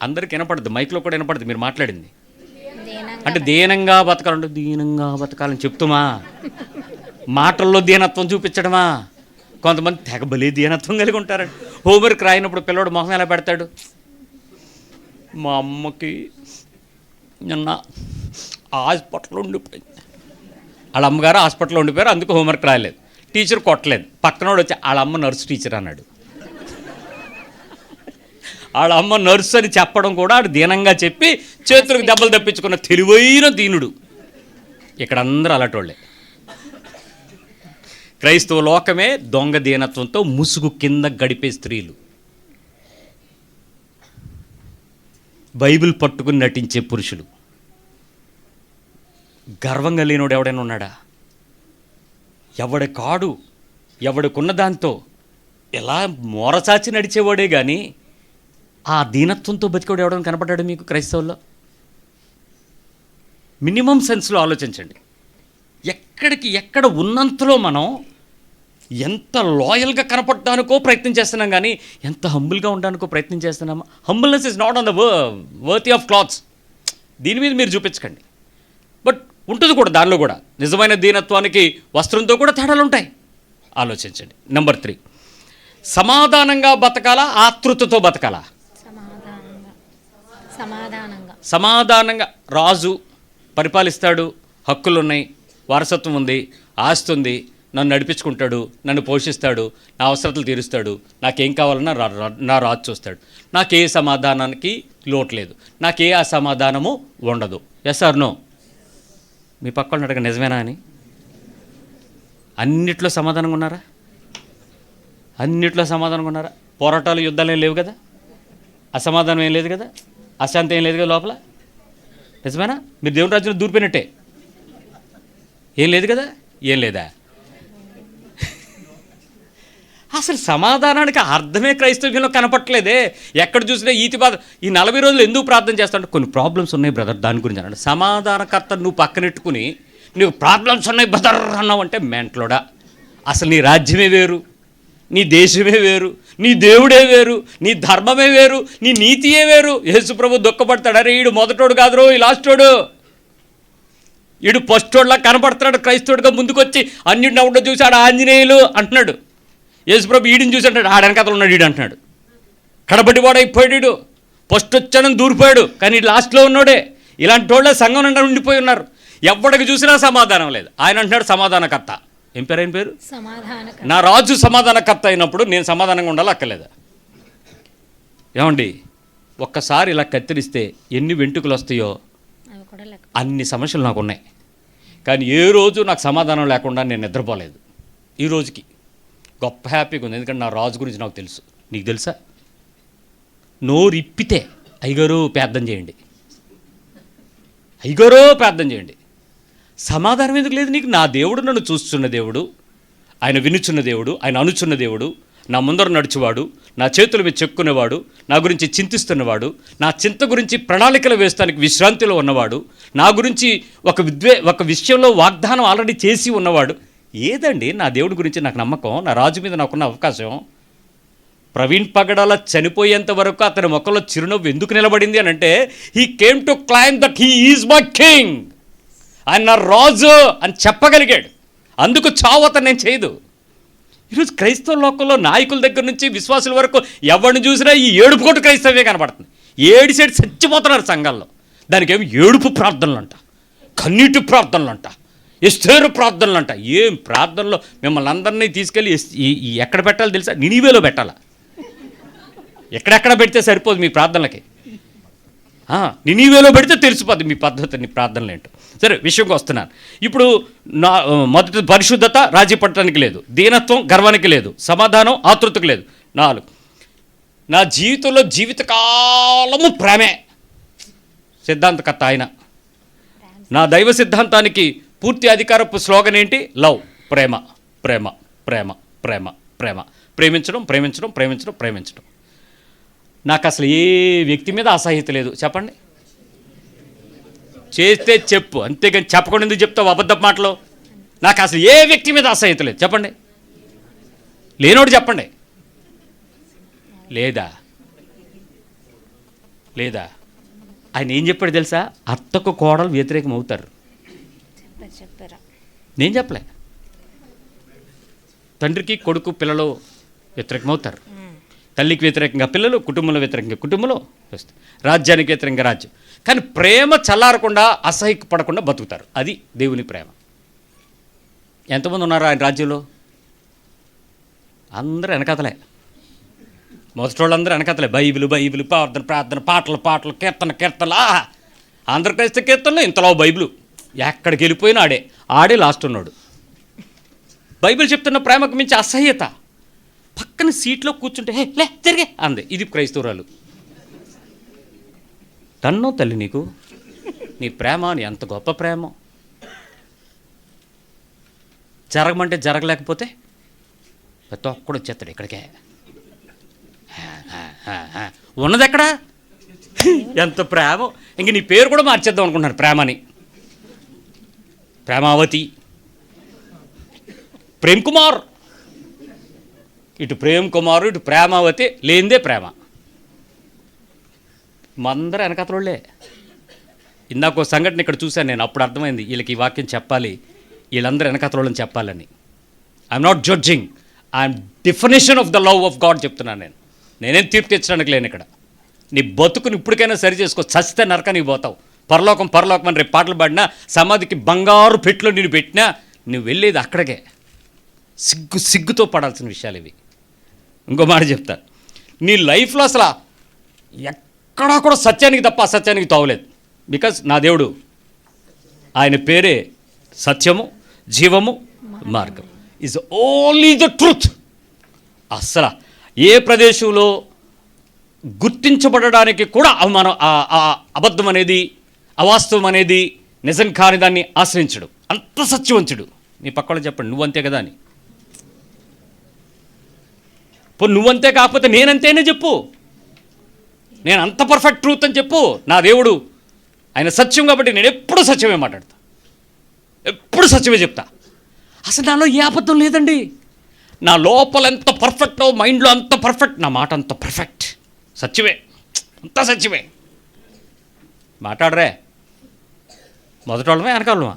అందరికి వినపడుద్ది, మైక్లో కూడా వినపడుద్ది మీరు మాట్లాడింది. అంటే దీనంగా బతకాలంటే దీనంగా బతకాలని చెప్తుమా? మాటల్లో దీనత్వం చూపించడమా? కొంతమంది తెగబలి దీనత్వం కలిగి ఉంటారండి. హోంవర్క్ రాయినప్పుడు పిల్లవాడు మొహం ఎలా పెడతాడు? మా అమ్మకి నిన్న హాస్పిటల్లో ఉండిపోయింది. వాళ్ళ అమ్మగారు హాస్పిటల్లో ఉండిపోయారు, అందుకు హోంవర్క్ రాయలేదు. టీచర్ కొట్టలేదు. పక్కనోడు వచ్చి వాళ్ళ అమ్మ నర్సు టీచర్ అన్నాడు. వాళ్ళ అమ్మ నర్సు అని చెప్పడం కూడా ఆడు దీనంగా చెప్పి చేతులకు దెబ్బలు తప్పించుకున్న తెలివైన దీనుడు. ఇక్కడ అందరూ అలాంటోళ్ళే. క్రైస్తవ లోకమే దొంగ దీనత్వంతో ముసుగు కింద గడిపే స్త్రీలు, బైబిల్ పట్టుకుని నటించే పురుషులు. గర్వంగా లేనోడు ఎవడైనా ఉన్నాడా? ఎవడి కాడు ఎవడికున్న దాంతో ఎలా మోరచాచి నడిచేవాడే కానీ ఆ దీనత్వంతో బతికోడు ఎవడని కనపడ్డాడు మీకు క్రైస్తవుల్లో? మినిమం సెన్స్లో ఆలోచించండి. ఎక్కడ ఉన్నంతలో మనం ఎంత లాయల్గా కనపడడానికో ప్రయత్నం చేస్తున్నాం, కానీ ఎంత హంబుల్గా ఉండడానికో ప్రయత్నం చేస్తున్నామా? Humbleness is not on the worthy of clothes. దీని మీద మీరు చూపించకండి. బట్ ఉంటుంది కూడా, దానిలో కూడా నిజమైన దీనత్వానికి వస్త్రంతో కూడా తేడాలు ఉంటాయి. ఆలోచించండి. నెంబర్ 3, సమాధానంగా బతకాలా ఆతృతతో బతకాలా? సమాధానంగా. రాజు పరిపాలిస్తాడు, హక్కులున్నాయి, వారసత్వం ఉంది, ఆస్తి ఉంది, నన్ను నడిపించుకుంటాడు, నన్ను పోషిస్తాడు, నా అవసరతలు తీరుస్తాడు, నాకేం కావాలన్నా నా రాజు చూస్తాడు. నాకే సమాధానానికి లోటు లేదు, నాకే అసమాధానము ఉండదు. Yes are no? మీ పక్కన అడగ నిజమేనా అని. అన్నిట్లో సమాధానంగా ఉన్నారా? అన్నిట్లో సమాధానంగా ఉన్నారా? పోరాటాలు యుద్ధాలు ఏం లేవు కదా, అసమాధానం ఏం లేదు కదా, అశాంతి ఏం లేదు కదా లోపల. నిజమేనా? మీరు దేవుని రాజ్యంలో దూరిపోయినట్టే. ఏం లేదు కదా? ఏం లేదా? అసలు సమాధానానికి అర్థమే క్రైస్తవ్యంలో కనపట్లేదే. ఎక్కడ చూసినా ఈతి బాధ. ఈ 40 రోజులు ఎందుకు ప్రార్థన చేస్తాడు? కొన్ని ప్రాబ్లమ్స్ ఉన్నాయి బ్రదర్, దాని గురించి అన్నాడు. సమాధానకర్త నువ్వు పక్కనెట్టుకుని నువ్వు ప్రాబ్లమ్స్ ఉన్నాయి బ్రదర్ అన్నావు అంటే మెంట్లోడా. అసలు నీ రాజ్యమే వేరు, నీ దేశమే వేరు, నీ దేవుడే వేరు, నీ ధర్మమే వేరు, నీ నీతియే వేరు. యేసుప్రభు దుఃఖపడతాడు, అరే ఈడు మొదటోడు కాదురో, ఈ లాస్టోడు, ఈడు ఫస్టోడ్లా కనపడుతున్నాడు. క్రైస్తవుడిగా ముందుకొచ్చి అన్నిటిని అవుడో చూసి ఆడ ఆంజనేయులు అంటున్నాడు. యేసుప్రభు ఈడిని చూసి అంటాడు, ఆడనకథలు ఉన్నాడు ఈడు అంటున్నాడు. కడబడివాడైపోయాడు, ఫస్ట్ వచ్చాడని దూరిపోయాడు, కానీ లాస్ట్లో ఉన్నాడే. ఇలాంటి వాళ్ళే సంఘం నిండా ఉండిపోయి ఉన్నారు. ఎవడికి చూసినా సమాధానం లేదు. ఆయన అంటున్నాడు సమాధానకర్త. ఏం పేరు? ఆయన పేరు నా రాజు సమాధానకర్త అయినప్పుడు నేను సమాధానంగా ఉండాలి అక్కర్లేదా? ఏమండి, ఒక్కసారి ఇలా కత్తిరిస్తే ఎన్ని వెంట్రుకలు వస్తాయో అన్ని సమస్యలు నాకు ఉన్నాయి. కానీ ఏ రోజు నాకు సమాధానం లేకుండా నేను నిద్రపోలేదు. ఈ రోజుకి గొప్ప హ్యాపీగా ఉంది, ఎందుకంటే నా రాజు గురించి నాకు తెలుసు. నీకు తెలుసా? నోరు ఇప్పితే అయ్యగారు ప్రార్థన చేయండి, అయ్యగారో ప్రార్థన చేయండి. సమాధానం ఎందుకు లేదు నీకు? నా దేవుడు నన్ను చూస్తున్న దేవుడు, ఆయన వినుచున్న దేవుడు, ఆయన అనుచున్న దేవుడు, నా ముందర నడుచువాడు, నా చేతుల మీద చెక్కునేవాడు, నా గురించి చింతిస్తున్నవాడు, నా చింత గురించి ప్రణాళికలు వేస్తానికి విశ్రాంతిలో ఉన్నవాడు, నా గురించి ఒక విషయంలో వాగ్దానం ఆల్రెడీ చేసి ఉన్నవాడు. ఏదండి నా దేవుడి గురించి నాకు నమ్మకం, నా రాజు మీద నాకున్న అవకాశం? ప్రవీణ్ పగడాల చనిపోయేంత వరకు అతని మొక్కలో చిరునవ్వు ఎందుకు నిలబడింది అని అంటే, he came to claim that he is my king, ఆయన నా రాజు అని చెప్పగలిగాడు. అందుకు చావు అతను నేను చేయదు. ఈరోజు క్రైస్తవ లోకంలో నాయకుల దగ్గర నుంచి విశ్వాసుల వరకు ఎవరిని చూసినా ఈ ఏడుపు కొట్టు క్రైస్తవే కనపడుతుంది. ఏడు సైడ్ చచ్చిపోతున్నారు సంఘాల్లో. దానికి ఏమి ఏడుపు ప్రార్థనలు అంట, కన్నీటి ప్రార్థనలు అంట, ఎస్తేరు ప్రార్థనలు అంట. ఏం ప్రార్థనలో మిమ్మల్ని అందరినీ తీసుకెళ్ళి ఎక్కడ పెట్టాలో తెలుసా? నినివేలో పెట్టాలా? ఎక్కడెక్కడ పెడితే సరిపోదు మీ ప్రార్థనలకి. నినివేలో పెడితే తెలిసిపోద్ది మీ పద్ధతిని, ప్రార్థనలు ఏంటో. సరే, విషయంకి వస్తున్నాను. ఇప్పుడు నా మొదటి పరిశుద్ధత రాజీ పట్టడానికి లేదు, దీనత్వం గర్వానికి లేదు, సమాధానం ఆతృతకు లేదు. 4, నా జీవితంలో జీవితకాలము ప్రేమే. సిద్ధాంతకర్త ఆయన. నా దైవ సిద్ధాంతానికి పూర్తి అధికారపు స్లోగన్ ఏంటి? లవ్, ప్రేమ, ప్రేమ, ప్రేమ, ప్రేమ, ప్రేమ. ప్రేమించడం, ప్రేమించడం, ప్రేమించడం, ప్రేమించడం. నాకు అసలు ఏ వ్యక్తి మీద అసహ్యత లేదు. చెప్పండి, చేస్తే చెప్పు, అంతేగాని చెప్పకుండా ఎందుకు చెప్తావు అబద్ధపు మాటలు? నాకు అసలు ఏ వ్యక్తి మీద అసహ్యత లేదు. చెప్పండి, లేనోడు చెప్పండి. లేదా? లేదా? ఆయన ఏం చెప్పాడు తెలుసా? అత్తకు కోడలు వ్యతిరేకం అవుతారు. నేను చెప్పలే. తండ్రికి కొడుకు పిల్లలు వ్యతిరేకమవుతారు, తల్లికి వ్యతిరేకంగా పిల్లలు, కుటుంబంలో వ్యతిరేకంగా కుటుంబంలో వస్తారు, రాజ్యానికి వ్యతిరేకంగా రాజ్యం. కానీ ప్రేమ చల్లారకుండా, అసహ్యపడకుండా బతుకుతారు. అది దేవుని ప్రేమ. ఎంతమంది ఉన్నారు ఆయన రాజ్యంలో? అందరూ వెనకాతలే, మొదటి వాళ్ళందరూ వెనకతలే బైబిల్ బైబిల్ ప్రార్థన ప్రార్థన పాటలు పాటలు కీర్తనలు ఆంధ్రప్రదేశ్ కీర్తనలు ఇంతలో బైబిల్ ఎక్కడికి వెళ్ళిపోయినా ఆడే లాస్ట్ ఉన్నాడు. బైబిల్ చెప్తున్న ప్రేమకు మించి అసహ్యత. పక్కన సీట్లో కూర్చుంటే హే లే జరిగే అంది. ఇది క్రైస్తవురాలు. తన్నో తల్లి నీకు నీ ప్రేమ నీ ఎంత గొప్ప ప్రేమ. జరగమంటే జరగలేకపోతే ప్రతి ఒక్కడు వచ్చేస్తాడు ఇక్కడికే. ఉన్నది ఎక్కడ ఎంత ప్రేమ. ఇంక నీ పేరు కూడా మార్చేద్దాం అనుకుంటున్నారు ప్రేమని. ప్రేమావతి, ప్రేమ్ కుమార్, ఇటు ప్రేమ్ కుమారు ఇటు ప్రేమావతి, లేనిదే ప్రేమ. మందరూ వెనకతలోళ్ళే. ఇందాక ఒక సంఘటన ఇక్కడ చూశాను నేను. అప్పుడు అర్థమైంది వీళ్ళకి ఈ వాక్యం చెప్పాలి, వీళ్ళందరూ వెనకతలోళ్ళని చెప్పాలని. I'm not judging, I'm definition of the love of God చెప్తున్నాను. నేనేం తీర్పు తెచ్చడానికి లేను ఇక్కడ. నీ బతుకుని ఇప్పటికైనా సరి చేసుకో. చస్తే నరకానికి పోతావు. పరలోకం పరలోకం అని రేపు పాటలు పాడినా, సమాధికి బంగారు పెట్టులో నేను పెట్టినా నువ్వు వెళ్ళేది అక్కడికే. సిగ్గుతో పడాల్సిన విషయాలు ఇవి. ఇంకో మాట చెప్తా, నీ లైఫ్లో అసలు ఎక్కడా కూడా సత్యానికి తప్ప అసత్యానికి తావులేదు. బికాజ్ నా దేవుడు, ఆయన పేరే సత్యము జీవము మార్గం, ఈజ్ ఓన్లీ ద ట్రూత్. అస్సలు ఏ ప్రదేశంలో గుర్తించబడడానికి కూడా అవమానం, అబద్ధం అనేది, అవాస్తవం అనేది, నిజం కాని దాన్ని ఆశ్రయించడు. అంత సత్యవంతుడు. నీ పక్కన చెప్పండి నువ్వంతే కదా అని. నువ్వంతే కాకపోతే నేనంతేనే చెప్పు. నేను అంత పర్ఫెక్ట్ ట్రూత్ అని చెప్పు. నా దేవుడు ఆయన సత్యం కాబట్టి నేను ఎప్పుడు సత్యమే మాట్లాడతా, ఎప్పుడు సత్యమే చెప్తా. అసలు నాలో ఏ అబద్ధం లేదండి. నా లోపల ఎంత పర్ఫెక్టో, మైండ్లో అంత పర్ఫెక్ట్, నా మాట అంత పర్ఫెక్ట్. సత్యమే, అంత సత్యమే. మాట్లాడరే మొదటి వాళ్ళమే వెనకాలమా?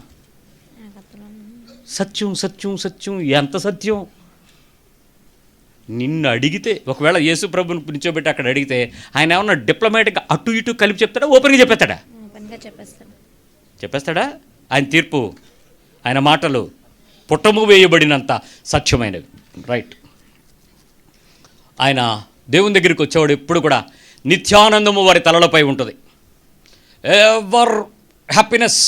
సత్యం సత్యం సత్యం. ఎంత సత్యం. నిన్ను అడిగితే, ఒకవేళ యేసు ప్రభుని నిల్చోబెట్టి అక్కడ అడిగితే ఆయన ఏమన్నా డిప్లొమాటిక్గా అటు ఇటు కలిపి చెప్తాడా, ఓపెన్గా చెప్పేస్తాడా? చెప్పేస్తాడా? ఆయన తీర్పు, ఆయన మాటలు పుట్టము వేయబడినంత సత్యమైనవి. రైట్. ఆయన దేవుని దగ్గరికి వచ్చేవాడు ఎప్పుడు కూడా నిత్యానందము వారి తలలపై ఉంటుంది. Ever happiness.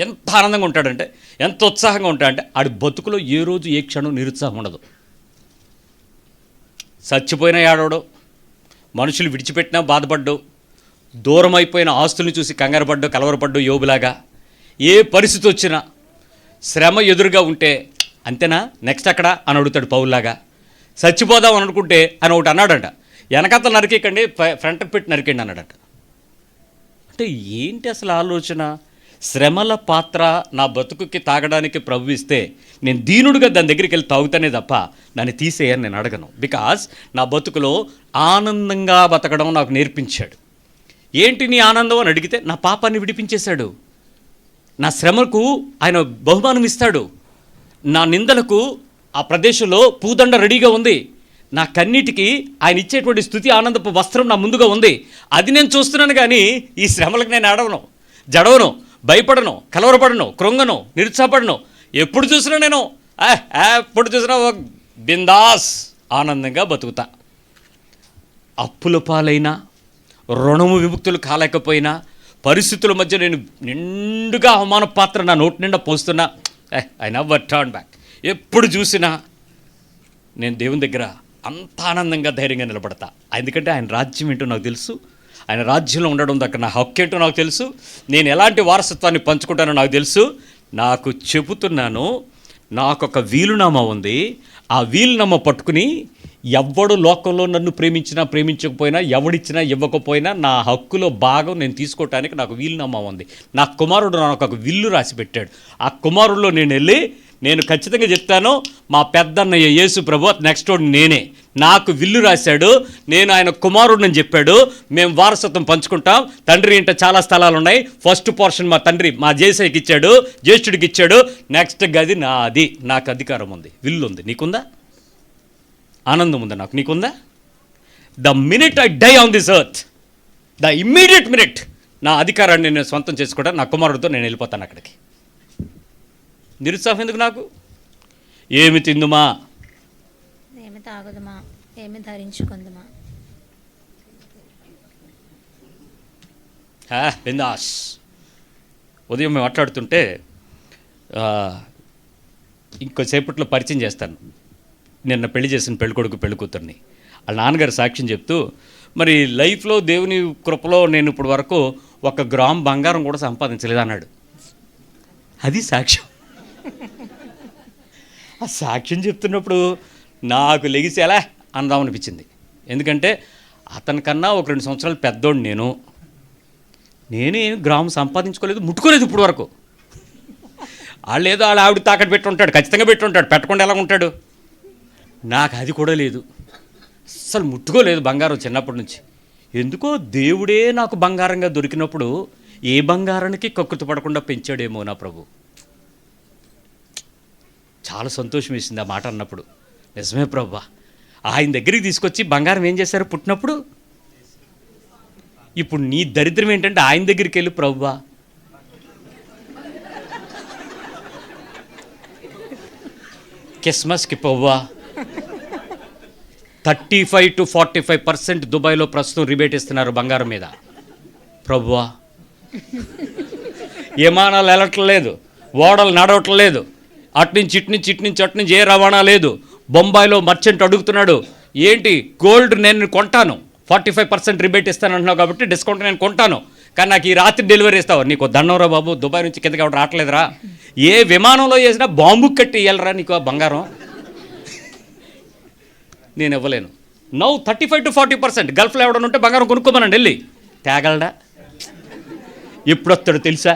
ఎంత ఆనందంగా ఉంటాడంటే, ఎంత ఉత్సాహంగా ఉంటాడంటే ఆడి బతుకులో ఏ రోజు ఏ క్షణం నిరుత్సాహం ఉండదు. చచ్చిపోయినా ఏడవడు, మనుషులు విడిచిపెట్టినా బాధపడ్డు, దూరం అయిపోయిన ఆస్తుల్ని చూసి కంగారపడ్డు, కలవరపడ్డు యోబులాగా. ఏ పరిస్థితి వచ్చినా, శ్రమ ఎదురుగా ఉంటే అంతేనా నెక్స్ట్ అక్కడ అని అడుగుతాడు పౌల్లాగా. చచ్చిపోదాం అని అనుకుంటే అని ఒకటి అన్నాడంట, వెనకతలు నరికేకండి ఫ్రంట్కి పెట్టి నరికండి అన్నాడట. అంటే ఏంటి అసలు ఆలోచన? శ్రమల పాత్ర నా బతుకుకి తాగడానికి ప్రభు ఇస్తే నేను దీనుడుగా దాని దగ్గరికి వెళ్ళి తాగుతానే తప్ప దాన్ని తీసేయని నేను అడగను. బికాజ్ నా బతుకులో ఆనందంగా బతకడం నాకు నేర్పించాడు. ఏంటి నీ ఆనందం అని అడిగితే నా పాపాన్ని విడిపించేశాడు. నా శ్రమకు ఆయన బహుమానం ఇస్తాడు. నా నిందలకు ఆ ప్రదేశంలో పూదండ రెడీగా ఉంది. నా కన్నీటికి ఆయన ఇచ్చేటువంటి స్తుతి ఆనందపు వస్త్రం నా ముందుగా ఉంది. అది నేను చూస్తున్నాను. కానీ ఈ శ్రమలకు నేను ఆడవను, జడవను, భయపడను, కలవరపడను, కృంగను, నిరుత్సాహపడను. ఎప్పుడు చూసినా నేను ఎప్పుడు చూసినా బిందాస్ ఆనందంగా బతుకుతా. అప్పుల పాలైనా, రుణము విముక్తులు కాలేకపోయినా, పరిస్థితుల మధ్య నేను నిండుగా అవమాన పాత్ర నా నోటి నిండా పోస్తున్నా, ఐ నెవర్ టర్న్ బ్యాక్. ఎప్పుడు చూసినా నేను దేవుని దగ్గర అంత ఆనందంగా ధైర్యంగా నిలబడతా. ఎందుకంటే ఆయన రాజ్యం ఏంటో నాకు తెలుసు, ఆయన రాజ్యంలో ఉండడం దగ్గర నా హక్కు ఏంటో నాకు తెలుసు, నేను ఎలాంటి వారసత్వాన్ని పంచుకుంటానో నాకు తెలుసు. నాకు చెబుతున్నాను, నాకొక వీలునామా ఉంది. ఆ వీలునామా పట్టుకుని ఎవ్వడు లోకంలో నన్ను ప్రేమించినా ప్రేమించకపోయినా, ఎవడిచ్చినా ఇవ్వకపోయినా నా హక్కులో భాగం నేను తీసుకోవటానికి నాకు వీలునామా ఉంది. నా కుమారుడు నాకు ఒక విల్లు రాసి పెట్టాడు. ఆ కుమారుడిలో నేను వెళ్ళి నేను ఖచ్చితంగా చెప్తాను, మా పెద్దన్నయ్య యేసు ప్రభు నెక్స్ట్ వాడు నేనే. నాకు విల్లు రాశాడు, నేను ఆయన కుమారుడిని చెప్పాడు. మేము వారసత్వం పంచుకుంటాం. తండ్రి ఇంట చాలా స్థలాలు ఉన్నాయి. ఫస్ట్ పోర్షన్ మా తండ్రి మా జేసైకి ఇచ్చాడు, జ్యేష్ఠుడికి ఇచ్చాడు. నెక్స్ట్ గది నాది. నాకు అధికారం ఉంది, విల్లు ఉంది. నీకుందా? ఆనందం ఉందా? నాకు నీకుందా? The minute I die on this earth, the immediate minute నా అధికారాన్ని నేను సొంతం చేసుకుంటాను. నా కుమారుడితో నేను వెళ్ళిపోతాను అక్కడికి. నిరుత్సాహం ఎందుకు నాకు? ఏమి తిందుమా, ఏమి తాగుదుమా, ఏమి ధరించుకుందుమా, బిందాస్. ఉదయం మేము మాట్లాడుతుంటే ఇంకోసేపట్లో పరిచయం చేస్తాను. నిన్న పెళ్లి చేసిన పెళ్ళికొడుకు పెళ్ళికూతుర్ని వాళ్ళ నాన్నగారు సాక్ష్యం చెప్తూ, మరి లైఫ్లో దేవుని కృపలో నేను ఇప్పుడు వరకు 1 గ్రామ్ బంగారం కూడా సంపాదించలేదు అన్నాడు. అది సాక్ష్యం. ఆ సాక్ష్యం చెప్తున్నప్పుడు నాకు లెగిసి ఎలా అందామనిపించింది. ఎందుకంటే అతనికన్నా ఒక 2 సంవత్సరాలు పెద్దోడు నేనేం గ్రామం సంపాదించుకోలేదు, ముట్టుకోలేదు ఇప్పుడు వరకు. వాళ్ళు ఏదో వాళ్ళ ఆవిడ తాకట్టు పెట్టుంటాడు, ఖచ్చితంగా పెట్టుంటాడు, పెట్టకుండా ఎలా ఉంటాడు. నాకు అది కూడా లేదు, అసలు ముట్టుకోలేదు బంగారం చిన్నప్పటి నుంచి. ఎందుకో దేవుడే నాకు బంగారంగా దొరికినప్పుడు ఏ బంగారానికి కక్కుతు పడకుండా పెంచాడేమో నా ప్రభు. చాలా సంతోషం వేసింది ఆ మాట అన్నప్పుడు. నిజమే ప్రభు, ఆయన దగ్గరికి తీసుకొచ్చి బంగారం ఏం చేశారు పుట్టినప్పుడు. ఇప్పుడు నీ దరిద్రం ఏంటంటే ఆయన దగ్గరికి వెళ్ళి ప్రభువా క్రిస్మస్కి పోవ్వా 35 to 45% దుబాయ్లో ప్రస్తుతం రిబేట్ ఇస్తున్నారు బంగారం మీద. ప్రభువా విమానాలు వెళ్ళట్లేదు, ఓడలు నడవట్లేదు, అట్నుంచి ఇట్నుంచి ఏ రవాణా లేదు. బొంబాయిలో మర్చెంట్ అడుగుతున్నాడు, ఏంటి గోల్డ్ నేను కొంటాను, 45% రిబేట్ ఇస్తానంటున్నావు కాబట్టి డిస్కౌంట్ నేను కొంటాను, కానీ నాకు ఈ రాత్రి డెలివరీ ఇస్తావు. నీకు దండంరా బాబు, దుబాయ్ నుంచి కిందకి ఎవరు రావట్లేదురా, ఏ విమానంలో చేసినా బాంబు కట్టి ఇవ్వాలరా నీకు ఆ బంగారం. నేను ఇవ్వలేను. Now 35 to 40%. గల్ఫ్లో ఎవడన్నా ఉంటే బంగారం కొనుక్కోమనండి వెళ్ళి. తేగలడా? ఎప్పుడు వస్తాడో తెలుసా?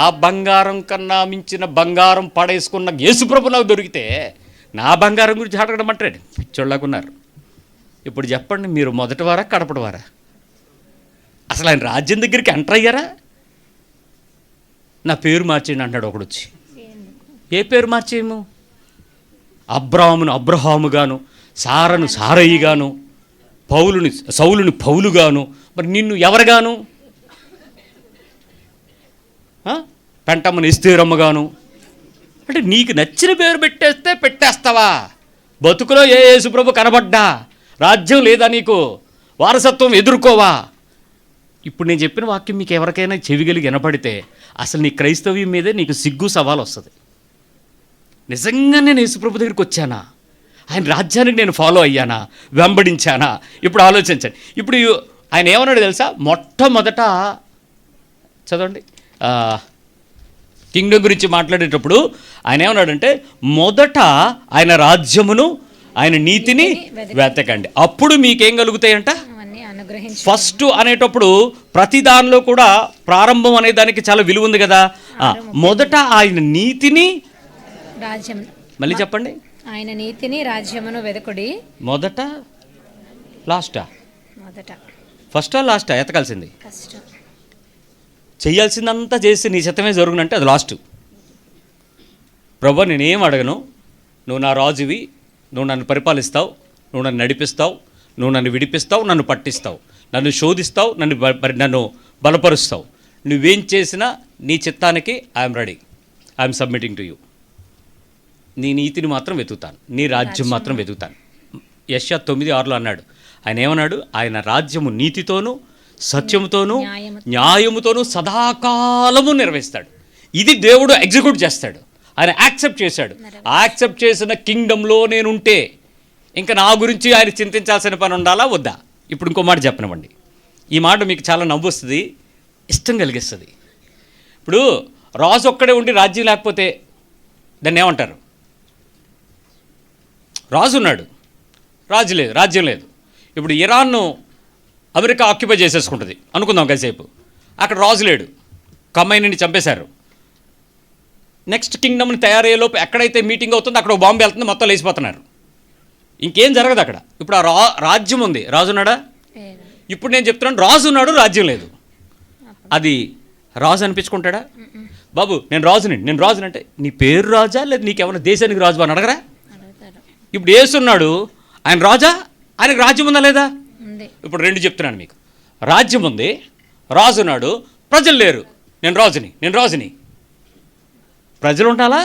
ఆ బంగారం కన్నా మించిన బంగారం పడేసుకున్న యేసుప్రభు నాకు దొరికితే నా బంగారం గురించి అడగడం అంటాడు. పిచ్చోళ్ళకున్నారు. ఇప్పుడు చెప్పండి, మీరు మొదటి వారా కడపటి వారా? అసలు ఆయన రాజ్యం దగ్గరికి ఎంటర్ అయ్యారా? నా పేరు మార్చేయండి అంటాడు ఒకడు వచ్చి. ఏ పేరు మార్చేయము? అబ్రాహామును అబ్రహాముగాను, సారను సారయ్యగాను, సౌలుని పౌలుగాను, మరి నిన్ను ఎవరుగాను? పెంటమ్మను ఎస్తేరమ్మగాను. అంటే నీకు నచ్చిన పేరు పెట్టేస్తావా? బతుకులో ఏ యేసుప్రభు కనబడ్డా రాజ్యం లేదా నీకు? వారసత్వం ఎదుర్కోవా? ఇప్పుడు నేను చెప్పిన వాక్యం మీకు ఎవరికైనా చెవిగలిగి వినపడితే అసలు నీ క్రైస్తవ్యం మీదే నీకు సిగ్గు సవాలు వస్తుంది. నిజంగా నేను యేసుప్రభు దగ్గరికి వచ్చానా? ఆయన రాజ్యానికి నేను ఫాలో అయ్యానా, వెంబడించానా? ఇప్పుడు ఆలోచించండి. ఇప్పుడు ఆయన ఏమన్నాడు తెలుసా? మొట్టమొదట చదవండి, కింగ్డమ్ గురించి మాట్లాడేటప్పుడు ఆయన ఏమన్నాడంటే, మొదట ఆయన రాజ్యమును ఆయన నీతిని వెతకండి, అప్పుడు మీకేం కలుగుతాయంట? ఫస్ట్ అనేటప్పుడు ప్రతి దానిలో కూడా ప్రారంభం అనే దానికి చాలా విలువ ఉంది కదా. మొదట ఆయన నీతిని రాజ్యం, మళ్ళీ చెప్పండి, ఆయన నీతిని రాజ్యమును వెదకుడి. మొదట లాస్టా? మొదట. ఫస్టా లాస్టా? ఎతకాల్సింది ఫస్ట్. చెయ్యాల్సిందంతా చేసి నీ చిత్తమే జరుగునంటే అది లాస్ట్. ప్రభు నేనేం అడగను, నువ్వు నా రాజువి, నువ్వు నన్ను పరిపాలిస్తావు, నువ్వు నన్ను నడిపిస్తావు, నువ్వు నన్ను విడిపిస్తావు, నన్ను పట్టిస్తావు, నన్ను శోధిస్తావు, నన్ను బలపరుస్తావు. నువ్వేం చేసినా నీ చిత్తానికి I'm ready, I'm submitting to you. నీ నీతిని మాత్రం వెతుకుతాను, నీ రాజ్యం మాత్రం వెతుకుతాను. యెషయా 9:6 అన్నాడు. ఆయన ఏమన్నాడు? ఆయన రాజ్యము నీతితోనూ సత్యముతోనూ న్యాయముతోనూ సదాకాలము నిర్వహిస్తాడు. ఇది దేవుడు ఎగ్జిక్యూట్ చేస్తాడు. ఆయన యాక్సెప్ట్ చేశాడు. యాక్సెప్ట్ చేసిన కింగ్డంలో నేనుంటే ఇంకా నా గురించి ఆయన చింతించాల్సిన పని ఉండాలా వద్దా? ఇప్పుడు ఇంకో మాట చెప్పనివ్వండి. ఈ మాట మీకు చాలా నవ్వు వస్తుంది, ఇష్టం కలిగిస్తుంది. ఇప్పుడు రాజు ఒక్కడే ఉండి రాజ్యం లేకపోతే దాన్ని ఏమంటారు? రాజు ఉన్నాడు, రాజు లేదు, రాజ్యం లేదు. ఇప్పుడు ఇరాన్ను అమెరికా ఆక్యుపై చేసేసుకుంటుంది అనుకుందాం కాసేపు. అక్కడ రాజు లేడు, కమ్మైని చంపేశారు. నెక్స్ట్ కింగ్డమ్ని తయారయ్యేలోపు ఎక్కడైతే మీటింగ్ అవుతుందో అక్కడ బాంబు వెళ్తుంది, మొత్తం లేచిపోతున్నారు, ఇంకేం జరగదు అక్కడ. ఇప్పుడు ఆ రాజ్యం ఉంది, రాజు ఉన్నాడా? ఇప్పుడు నేను చెప్తున్నాను, రాజు ఉన్నాడు, రాజ్యం లేదు. అది రాజు అనిపించుకుంటాడా? బాబు నేను రాజుని అంటే నీ పేరు రాజా లేదా నీకేమన్నా దేశానికి రాజు అని అడగరా? ఇప్పుడు యేసున్నాడు, ఆయన రాజా, ఆయనకు రాజ్యం ఉందా లేదా? ఇప్పుడు రెండు చెప్తున్నాను మీకు. రాజ్యం ఉంది, రాజున్నాడు, ప్రజలు లేరు. నేను రాజుని. ప్రజలు ఉండాలా?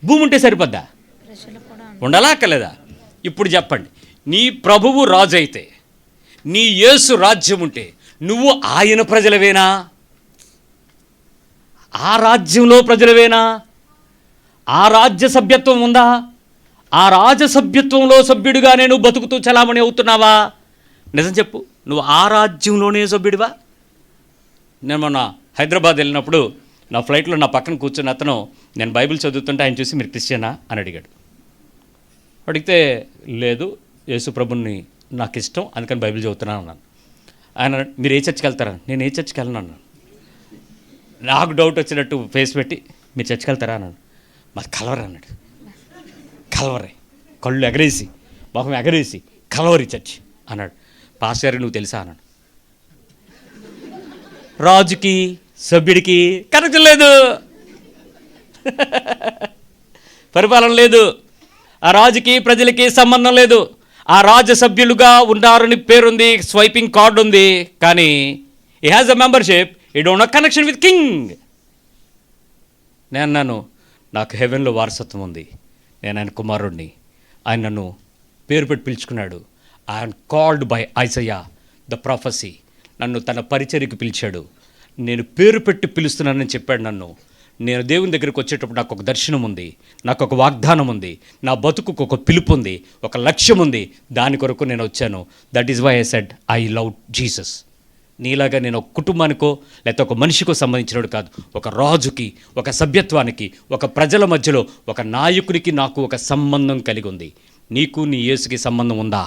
భూమి ఉంటే సరిపోద్దా? ఉండాలా అక్కర్లేదా? ఇప్పుడు చెప్పండి, నీ ప్రభువు రాజు అయితే, నీ యేసు రాజ్యం ఉంటే నువ్వు ఆయన ప్రజలవేనా? ఆ రాజ్యంలో ప్రజలవేనా? ఆ రాజ్య సభ్యత్వం ఉందా? ఆ రాజసభ్యత్వంలో సభ్యుడిగా నేను బతుకుతూ చలామణి అవుతున్నావా? నిజం చెప్పు, నువ్వు ఆ రాజ్యంలోనే సభ్యుడివా? నేను మొన్న హైదరాబాద్ వెళ్ళినప్పుడు నా ఫ్లైట్లో నా పక్కన కూర్చున్న అతను, నేను బైబిల్ చదువుతుంటే ఆయన చూసి మీరు క్రిస్టియనా అని అడిగాడు. అడిగితే లేదు, యేసు ప్రభుని నాకు ఇష్టం, అందుకని బైబిల్ చదువుతున్నాను అన్నాను. ఆయన మీరు ఏ చర్చికి వెళ్తారా? నేను ఏ చర్చికి వెళ్ళను అన్నాను. నాకు డౌట్ వచ్చినట్టు ఫేస్ పెట్టి మీరు చర్చికి వెళ్తారా అన్నాడు. మాది కలవరి అన్నాడు. కలవరి, కళ్ళు ఎగరేసి మొహం ఎగరేసి కలవరి చర్చి అన్నాడు. పాస్టర్ నువ్వు తెలుసా అన్నాడు. రాజుకి సభ్యుడికి కనెక్షన్ లేదు, పరిపాలన లేదు, ఆ రాజుకి ప్రజలకి సంబంధం లేదు. ఆ రాజసభ్యులుగా ఉన్నారని పేరుంది, స్వైపింగ్ కార్డు ఉంది, కానీ ఈ హ్యాజ్ అ మెంబర్షిప్, ఈ don't know connection with king. నేను అన్నాను, నాకు హెవెన్లో వారసత్వం ఉంది, నేను ఆయన కుమారుడిని, ఆయన నన్ను పేరు పెట్టి పిలుచుకున్నాడు. I'm called by Isaiah the prophecy. నన్ను తన పరిచర్యకు పిలిచాడు, నేను పేరు పెట్టి పిలుస్తున్నానని చెప్పాడు నన్ను. నేను దేవుని దగ్గరికి వచ్చేటప్పుడు నాకు ఒక దర్శనం ఉంది, నాకు ఒక వాగ్దానం ఉంది, నా బతుకుకు ఒక పిలుపు ఉంది, ఒక లక్ష్యం ఉంది, దాని కొరకు నేను వచ్చాను. That is why I said I love Jesus. నీలాగా నేను ఒక కుటుంబానికో లేకపోతే ఒక మనిషికో సంబంధించినడు కాదు, ఒక రాజుకి, ఒక సభ్యత్వానికి, ఒక ప్రజల మధ్యలో ఒక నాయకునికి నాకు ఒక సంబంధం కలిగి ఉంది. నీకు నీ యేసుకి సంబంధం ఉందా?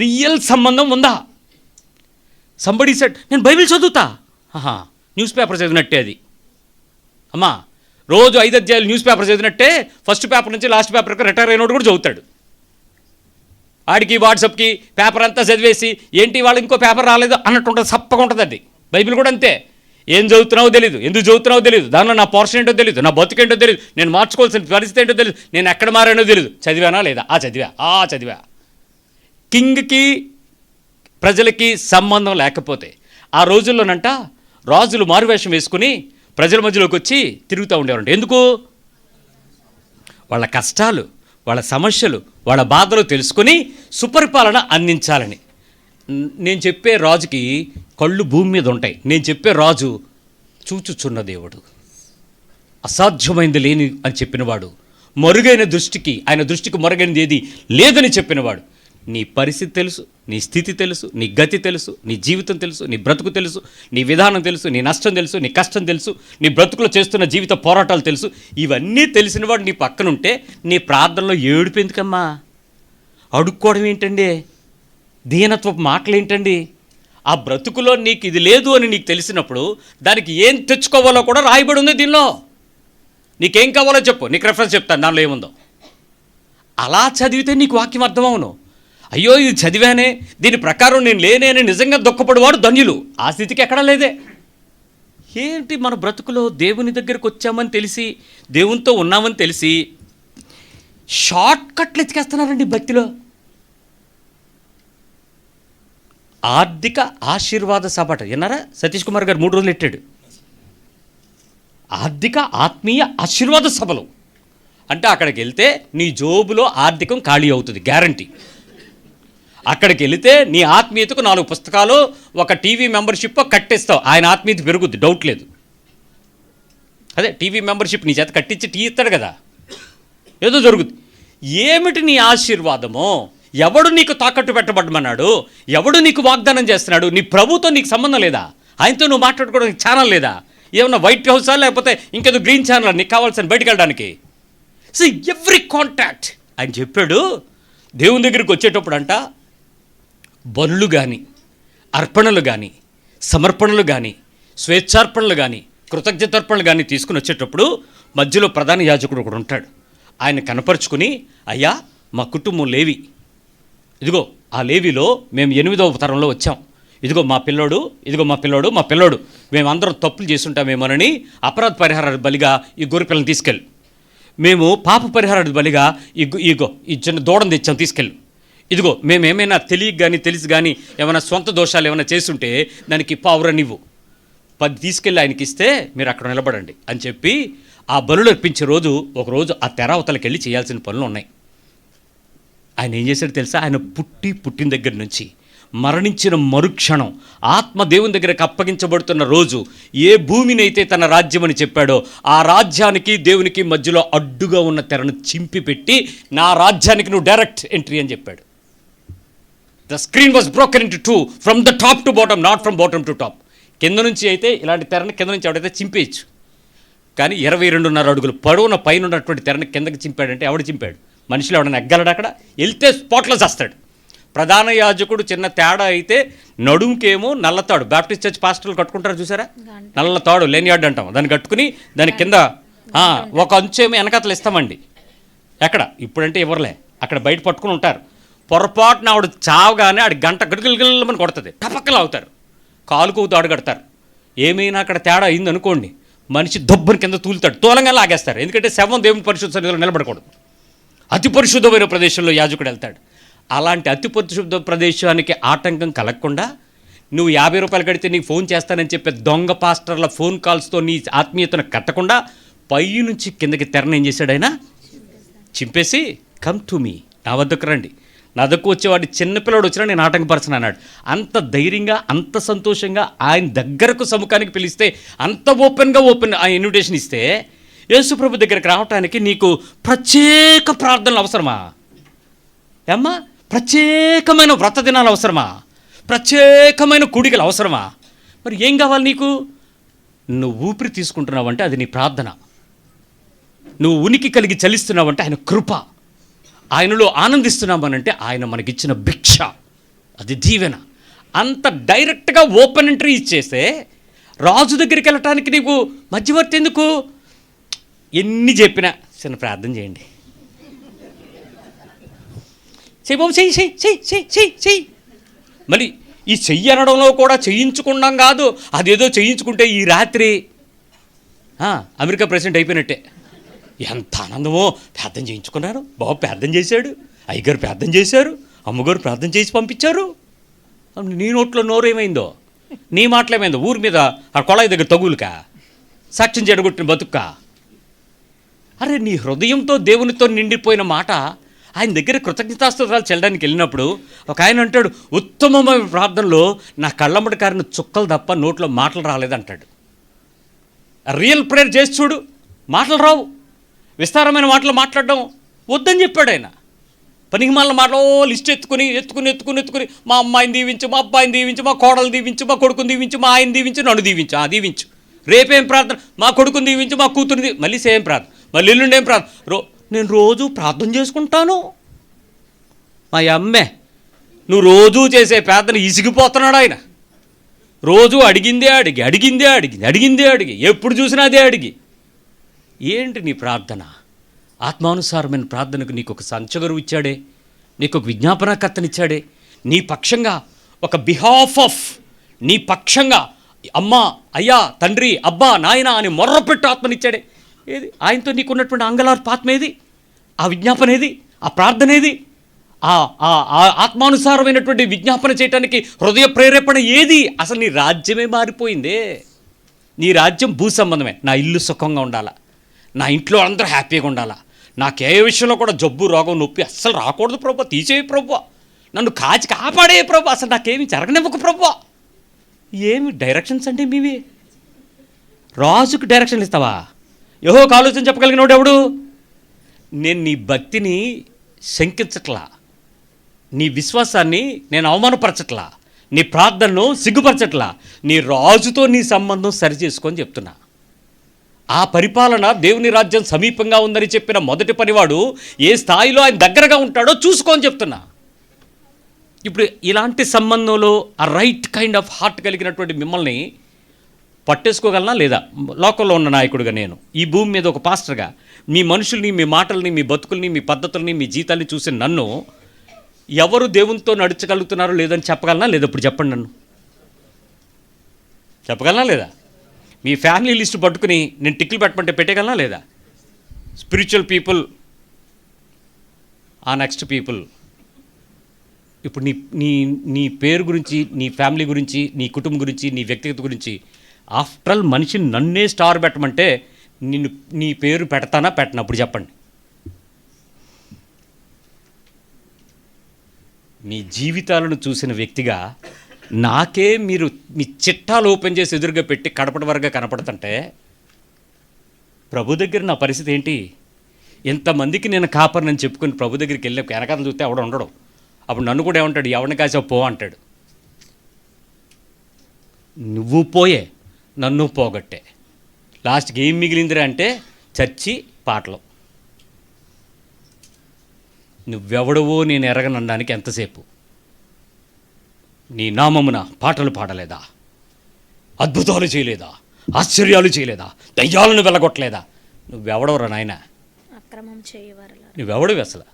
రియల్ సంబంధం ఉందా? సంబడి సెడ్ నేను బైబిల్ చదువుతా. న్యూస్ పేపర్ చదివినట్టే అది. అమ్మా, రోజు 5 అధ్యాయాలు న్యూస్ పేపర్ చదివినట్టే ఫస్ట్ పేపర్ నుంచి లాస్ట్ పేపర్కి రిటైర్ అయినోడు కూడా చదువుతాడు. ఆడికి వాట్సాప్కి పేపర్ అంతా చదివేసి ఏంటి వాళ్ళు ఇంకో పేపర్ రాలేదు అన్నట్టు ఉంటుంది, సప్పగా ఉంటుంది అది. బైబిల్ కూడా అంతే. ఏం చదువుతున్నావో తెలియదు, ఎందుకు చదువుతున్నావో తెలియదు, దానిలో నా పోర్షన్ ఏంటో తెలియదు, నా బతుకేంటో తెలియదు, నేను మార్చుకోవాల్సిన పరిస్థితి ఏంటో తెలియదు, నేను ఎక్కడ మారానో తెలియదు. చదివానా లేదా? చదివా. కింగ్కి ప్రజలకి సంబంధం లేకపోతే ఆ రోజుల్లోనంట రాజులు మారువేషం వేసుకుని ప్రజల మధ్యలోకి వచ్చి తిరుగుతూ ఉండేవారంట. ఎందుకు? వాళ్ళ కష్టాలు, వాళ్ళ సమస్యలు, వాళ్ళ బాధలు తెలుసుకొని సుపరిపాలన అందించాలని. నేను చెప్పే రాజుకి కళ్ళు భూమి మీద ఉంటాయి. నేను చెప్పే రాజు చూచుచున్న దేవుడు, అసాధ్యమైంది లేని అని చెప్పినవాడు, మరుగైన దృష్టికి, ఆయన దృష్టికి మరుగైనది ఏది లేదని చెప్పినవాడు. నీ పరిస్థితి తెలుసు, నీ స్థితి తెలుసు, నీ గతి తెలుసు, నీ జీవితం తెలుసు, నీ బ్రతుకు తెలుసు, నీ విధానం తెలుసు, నీ నష్టం తెలుసు, నీ కష్టం తెలుసు, నీ బ్రతుకులో చేస్తున్న జీవిత పోరాటాలు తెలుసు. ఇవన్నీ తెలిసినవాడు నీ పక్కనుంటే నీ ప్రార్థనలో ఏడుపు ఎందుకమ్మా? అడుక్కోవడం ఏంటండి? దీనత్వపు మాటలు ఏంటండి? ఆ బ్రతుకులో నీకు ఇది లేదు అని నీకు తెలిసినప్పుడు దానికి ఏం తెచ్చుకోవాలో కూడా రాయబడి ఉంది దీనిలో. నీకేం కావాలో చెప్పు, నీకు రెఫరెన్స్ చెప్తాను దానిలో ఏముందో. అలా చదివితే నీకు వాక్యం అర్థమవును. అయ్యో ఇది చదివానే, దీని ప్రకారం నేను లేనే అని నిజంగా దుఃఖపడేవాడు ధన్యులు. ఆ స్థితికి ఎక్కడా లేదే. ఏంటి మన బ్రతుకులో దేవుని దగ్గరకు వచ్చామని తెలిసి, దేవునితో ఉన్నామని తెలిసి షార్ట్ కట్లు ఎత్తికేస్తున్నారండి భక్తిలో. ఆర్థిక ఆశీర్వాద సభట విన్నారా? సతీష్ కుమార్ గారు 3 రోజులు ఎట్టాడు. ఆర్థిక ఆత్మీయ ఆశీర్వాద సభలు అంటే అక్కడికి వెళ్తే నీ జోబులో ఆర్థికం ఖాళీ అవుతుంది, గ్యారంటీ. అక్కడికి వెళితే నీ ఆత్మీయతకు 4 పుస్తకాలు, ఒక టీవీ మెంబర్షిప్ కట్టేస్తావు, ఆయన ఆత్మీయత పెరుగుద్ది, డౌట్ లేదు. అదే టీవీ మెంబర్షిప్ నీ చేత కట్టించి టీ ఇస్తాడు కదా, ఏదో జరుగుద్ది. ఏమిటి నీ ఆశీర్వాదమో? ఎవడు నీకు తాకట్టు పెట్టబడ్డమన్నాడు? ఎవడు నీకు వాగ్దానం చేస్తున్నాడు? నీ ప్రభుతో నీకు సంబంధం లేదా? ఆయనతో నువ్వు మాట్లాడుకోవడానికి ఛానల్ లేదా? ఏమన్నా వైట్ హౌసా లేకపోతే ఇంకేదో గ్రీన్ ఛానల్ నీకు కావాల్సిన బయటకు వెళ్ళడానికి? సో ఎవ్రీ కాంటాక్ట్ ఆయన చెప్పాడు. దేవుని దగ్గరికి వచ్చేటప్పుడు అంట బలులు కానీ, అర్పణలు కానీ, సమర్పణలు కానీ, స్వేచ్ఛార్పణలు కానీ, కృతజ్ఞతార్పణలు కానీ తీసుకుని వచ్చేటప్పుడు మధ్యలో ప్రధాన యాజకుడు ఒకడు ఉంటాడు. ఆయన కనపరుచుకుని, అయ్యా మా కుటుంబం లేవి, ఇదిగో ఆ లేవిలో మేము 8వ తరంలో వచ్చాం, ఇదిగో మా పిల్లోడు, ఇదిగో మా పిల్లోడు, మేమందరం తప్పులు చేసుంటామేమోనని అపరాధ పరిహారానికి బలిగా ఈ గొర్రెపిల్లని తీసుకెళ్ళు, మేము పాప పరిహారానికి బలిగా ఈ చిన్న దూడను తెచ్చాం తీసుకెళ్ళు, ఇదిగో మేము ఏమైనా తెలియక కానీ తెలిసి కానీ ఏమైనా సొంత దోషాలు ఏమైనా చేసుంటే దానికి పావురనివ్వు, 10 తీసుకెళ్ళి ఆయనకి ఇస్తే మీరు అక్కడ నిలబడండి అని చెప్పి ఆ బలులు అర్పించే రోజు ఒకరోజు ఆ తెర అవతలకి వెళ్ళి చేయాల్సిన పనులు ఉన్నాయి. ఆయన ఏం చేశాడు తెలుసా? ఆయన పుట్టిన దగ్గర నుంచి మరణించిన మరుక్షణం ఆత్మ దేవుని దగ్గరకు అప్పగించబడుతున్న రోజు ఏ భూమిని అయితే తన రాజ్యం అని చెప్పాడో ఆ రాజ్యానికి దేవునికి మధ్యలో అడ్డుగా ఉన్న తెరను చింపి పెట్టి, నా రాజ్యానికి నువ్వు డైరెక్ట్ ఎంట్రీ అని చెప్పాడు. The screen was broken into two from the top to bottom, not from bottom to top. కింద నుంచి అయితే ఇలాంటి తెరని కింద నుంచి ఎవడైతే చింపేయచ్చు, కానీ 22.5 అడుగులు పొడవున పైన ఉన్నటువంటి తెరని కిందకి చింపాడంటే ఎవడు చింపాడు? మనుషులు ఎవడన్నా ఎగ్గలడు? అక్కడ వెళ్తే స్పాట్లో చేస్తాడు. ప్రధాన యాజకుడు చిన్న తేడా అయితే నడుముకేమో నల్లతాడు, బాప్టిస్ట్ చర్చ్ పాస్టర్లు కట్టుకుంటారు చూసారా, నల్లతాడు లేనియాడ్ అంటాం, దాన్ని కట్టుకుని దాని కింద ఒక అంచేమో వెనకతలు ఇస్తామండి. ఎక్కడ ఇప్పుడంటే ఇవ్వరులే, అక్కడ బయట పట్టుకుని ఉంటారు. పొరపాటున ఆవిడ చావగానే ఆడి గంట గడుగులమని కొడుతుంది, టపక్కలు అవుతారు, కాలుకు తాడు కడతారు. ఏమైనా అక్కడ తేడా అయింది అనుకోండి, మనిషి దొబ్బని కింద తూలుతాడు, తోలంగా లాగేస్తారు. ఎందుకంటే శవం దేవుని పరిశుద్ధ సన్నిధిలో నిలబడకూడదు. అతి పరిశుద్ధమైన ప్రదేశంలో యాజకుడు వెళ్తాడు. అలాంటి అతి పరిశుద్ధ ప్రదేశానికి ఆటంకం కలగకుండా నువ్వు 50 రూపాయలు కడితే నీకు ఫోన్ చేస్తానని చెప్పే దొంగ పాస్టర్ల ఫోన్ కాల్స్తో నీ ఆత్మీయతను కట్టకుండా పై నుంచి కిందకి తెరను ఏం చేశాడు? ఆయన చింపేసి, కమ్ టు మీ, నా వద్దకు రండి, నా దగ్గరకు వచ్చేవాడి చిన్నపిల్లడు వచ్చినా నేను ఆటంకపరచను అన్నాడు. అంత ధైర్యంగా, అంత సంతోషంగా ఆయన దగ్గరకు సముఖానికి పిలిస్తే, అంత ఓపెన్ ఆ ఇన్విటేషన్ ఇస్తే, యేసుప్రభు దగ్గరికి రావడానికి నీకు ప్రత్యేక ప్రార్థనలు అవసరమా? ఏమ్మా, ప్రత్యేకమైన వ్రత దినాలు అవసరమా? ప్రత్యేకమైన కూడికలు అవసరమా? మరి ఏం కావాలి నీకు? నువ్వు ఊపిరి తీసుకుంటున్నావంటే అది నీ ప్రార్థన, నువ్వు ఉనికి కలిగి చలిస్తున్నావంటే ఆయన కృప, ఆయనలో ఆనందిస్తున్నామనంటే ఆయన మనకిచ్చిన భిక్ష, అది దీవెన. అంత డైరెక్ట్గా ఓపెన్ ఎంట్రీ ఇచ్చేస్తే రాజు దగ్గరికి వెళ్ళటానికి నీకు మధ్యవర్తి ఎందుకు? ఎన్ని చెప్పినా చిన్న ప్రార్థన చేయండి, బాబు చెయ్యి. మళ్ళీ ఈ చెయ్యి అనడంలో కూడా చేయించుకున్నాం కాదు, అదేదో చేయించుకుంటే ఈ రాత్రి అమెరికా ప్రెసిడెంట్ అయిపోయినట్టే. ఎంత ఆనందమో, ప్రార్థన చేయించుకున్నారు, బాబు ప్రార్థన చేశాడు, అయ్యగారు ప్రార్థన చేశారు, అమ్మగారు ప్రార్థన చేసి పంపించారు. నీ నోట్లో నోరేమైందో, నీ మాటలేమైందో, ఊరి మీద ఆ కొళాయి దగ్గర తగులుకా, సాక్ష్యం చెడగొట్టిన బతుక్కా. అరే, నీ హృదయంతో దేవునితో నిండిపోయిన మాట ఆయన దగ్గర కృతజ్ఞతాస్తుతులు చెల్లడానికి వెళ్ళినప్పుడు ఒక ఆయన అంటాడు, ఉత్తమమైన ప్రార్థనలో నా కళ్ళమ్మడి కారిన చుక్కలు తప్ప నోట్లో మాటలు రాలేదంటాడు. రియల్ ప్రేయర్ చేసి చూడు, మాటలు రావు. విస్తారమైన మాటలు మాట్లాడడం వద్దని చెప్పాడు ఆయన. పనికి మళ్ళీ మాటలు లిస్ట్ ఎత్తుకుని మా అమ్మాయిని దీవించు, మా అబ్బాయిని దీవించు, మా కోడలు దీవించు, మా కొడుకుని దీవించు, మా ఆయన దీవించు, నన్ను దీవించు. రేపేం ప్రార్థన? మా కొడుకుని దీవించు, మా కూతురిని, మళ్ళీ సేమ్ ప్రార్థన, మళ్ళీ ఎల్లుండేం ప్రార్థన. నేను రోజు ప్రార్థన చేసుకుంటాను. మా అమ్మే, నువ్వు రోజూ చేసే ప్రార్థన ఇసిగిపోతున్నాడు ఆయన. రోజు అడిగిందే అడిగి ఎప్పుడు చూసినా అదే అడిగి. ఏంటి నీ ప్రార్థన? ఆత్మానుసారమైన ప్రార్థనకు నీకు ఒక సంచగరువు ఇచ్చాడే, నీకు ఒక విజ్ఞాపనకర్తనిచ్చాడే, నీ పక్షంగా ఒక బిహాఫ్ ఆఫ్, నీ పక్షంగా అమ్మా, అయ్యా, తండ్రి, అబ్బా, నాయన అని మొర్రపెట్టు ఆత్మనిచ్చాడే. ఏది ఆయనతో నీకున్నటువంటి అంగలార్పు ఆత్మ ఏది? ఆ విజ్ఞాపన ఏది? ఆ ప్రార్థన ఏది? ఆ ఆత్మానుసారమైనటువంటి విజ్ఞాపన చేయడానికి హృదయ ప్రేరేపణ ఏది? అసలు నీ రాజ్యమే మారిపోయిందే. నీ రాజ్యం భూ సంబంధమే. నా ఇల్లు సుఖంగా ఉండాలా, నా ఇంట్లో అందరూ హ్యాపీగా ఉండాలా, నాకు ఏ విషయంలో కూడా జబ్బు, రోగం, నొప్పి అస్సలు రాకూడదు ప్రభు, తీసేయి ప్రభు, నన్ను కాపాడే ప్రభు, అసలు నాకేమి జరగనివ్వకు ప్రభు. ఏమి డైరెక్షన్స్ అంటే మీవి? రాజుకు డైరెక్షన్లు ఇస్తావా? యెహోవాకు ఆలోచన చెప్పగలిగినోడు ఎవడు? నేను నీ భక్తిని శంకించట్లా, నీ విశ్వాసాన్ని నేను అవమానపరచట్లా, నీ ప్రార్థనను సిగ్గుపరచట్లా, నీ రాజుతో నీ సంబంధం సరిచేసుకొని చెప్తున్నా. ఆ పరిపాలన, దేవుని రాజ్యం సమీపంగా ఉందని చెప్పిన మొదటి పనివాడు ఏ స్థాయిలో ఆయన దగ్గరగా ఉంటాడో చూసుకొని చెప్తున్నా. ఇప్పుడు ఇలాంటి సంబంధంలో ఆ రైట్ కైండ్ ఆఫ్ హార్ట్ కలిగినటువంటి మిమ్మల్ని పట్టేసుకోగలనా లేదా? లోకంలో ఉన్న నాయకుడిగా నేను, ఈ భూమి మీద ఒక పాస్టర్గా, మీ మనుషుల్ని, మీ మాటల్ని, మీ బతుకుల్ని, మీ పద్ధతుల్ని, మీ జీతాల్ని చూసి నన్ను ఎవరు దేవునితో నడుచగలుగుతున్నారో లేదని చెప్పగలనా లేదా? ఇప్పుడు చెప్పండి, నన్ను చెప్పగలనా లేదా? మీ ఫ్యామిలీ లిస్ట్ పట్టుకుని నేను టిక్లు పెట్టమంటే పెట్టగలనా లేదా? స్పిరిచువల్ పీపుల్, ఆ నెక్స్ట్ పీపుల్. ఇప్పుడు నీ పేరు గురించి, నీ ఫ్యామిలీ గురించి, నీ కుటుంబం గురించి, నీ వ్యక్తిగత గురించి, ఆఫ్టర్ ఆల్ మనిషిని నన్నే స్టార్ పెట్టమంటే నీ పేరు పెడతానా పెట్టనప్పుడు చెప్పండి. మీ జీవితాలను చూసిన వ్యక్తిగా నాకే మీరు మీ చిట్టాలు ఓపెన్ చేసి ఎదురుగా పెట్టి కడపటి వరగా కనపడుతుంటే ప్రభు దగ్గర నా పరిస్థితి ఏంటి? ఇంతమందికి నేను కాపర్నని చెప్పుకుని ప్రభు దగ్గరికి వెళ్ళి వెనకాల చూస్తే ఎవడ ఉండడు. అప్పుడు నన్ను కూడా ఏమంటాడు, ఎవరిని కాసావు పో అంటాడు. నువ్వు పోయే, నన్ను పోగొట్టే, లాస్ట్కి ఏం మిగిలిందిరా అంటే చర్చి పాటలు. నువ్వెవడవో నేను ఎరగనడానికి ఎంతసేపు? నీ నామమున పాటలు పాడలేదా? అద్భుతాలు చేయలేదా? ఆశ్చర్యాలు చేయలేదా? దయ్యాలను వెళ్ళగొట్టలేదా? నువ్వెవడవరా నాయన? అక్రమం చేయవారలా. నువ్వెవడవి అసలు?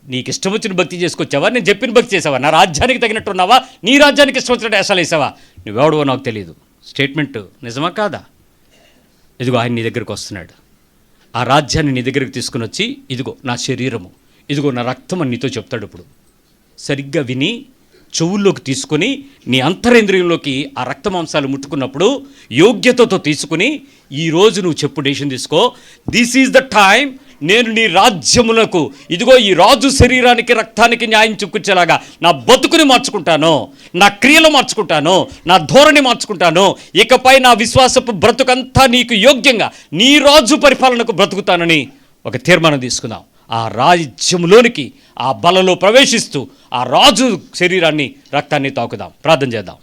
నీకు ఇష్టం వచ్చిన భక్తి చేసుకొచ్చావా? నేను చెప్పిన భక్తి చేసావా? నా రాజ్యానికి తగినట్టున్నావా? నీ రాజ్యానికి ఇష్టం వచ్చినట్టు వేసాలు వేసావా? నువ్వెవడవో నాకు తెలియదు. స్టేట్మెంట్ నిజమా కాదా? ఇదిగో ఆయన నీ దగ్గరికి వస్తున్నాడు. ఆ రాజ్యాన్ని నీ దగ్గరికి తీసుకుని వచ్చి, ఇదిగో నా శరీరము, ఇదిగో నా రక్తం అని నీతో చెప్తాడు. ఇప్పుడు సరిగ్గా విని చెవుల్లోకి తీసుకొని నీ అంతరేంద్రియంలోకి ఆ రక్త మాంసాలు ముట్టుకున్నప్పుడు యోగ్యతతో తీసుకుని ఈరోజు నువ్వు చెప్పు, డెసిషన్ తీసుకో. దిస్ ఈజ్ ద టైం, నేను నీ రాజ్యములకు, ఇదిగో ఈ రాజు శరీరానికి రక్తానికి న్యాయం చూపించేలాగా నా బతుకుని మార్చుకుంటాను, నా క్రియలు మార్చుకుంటాను, నా ధోరణి మార్చుకుంటాను. ఇకపై నా విశ్వాసపు బ్రతుకంతా నీకు యోగ్యంగా నీ రాజు పరిపాలనకు బ్రతుకుతానని ఒక తీర్మానం తీసుకుందాం. ఆ రాజ్యంలోనికి ఆ బలలో ప్రవేశిస్తూ ఆ రాజు శరీరాన్ని రక్తాన్ని తాకుదాం. ప్రార్థన చేద్దాం.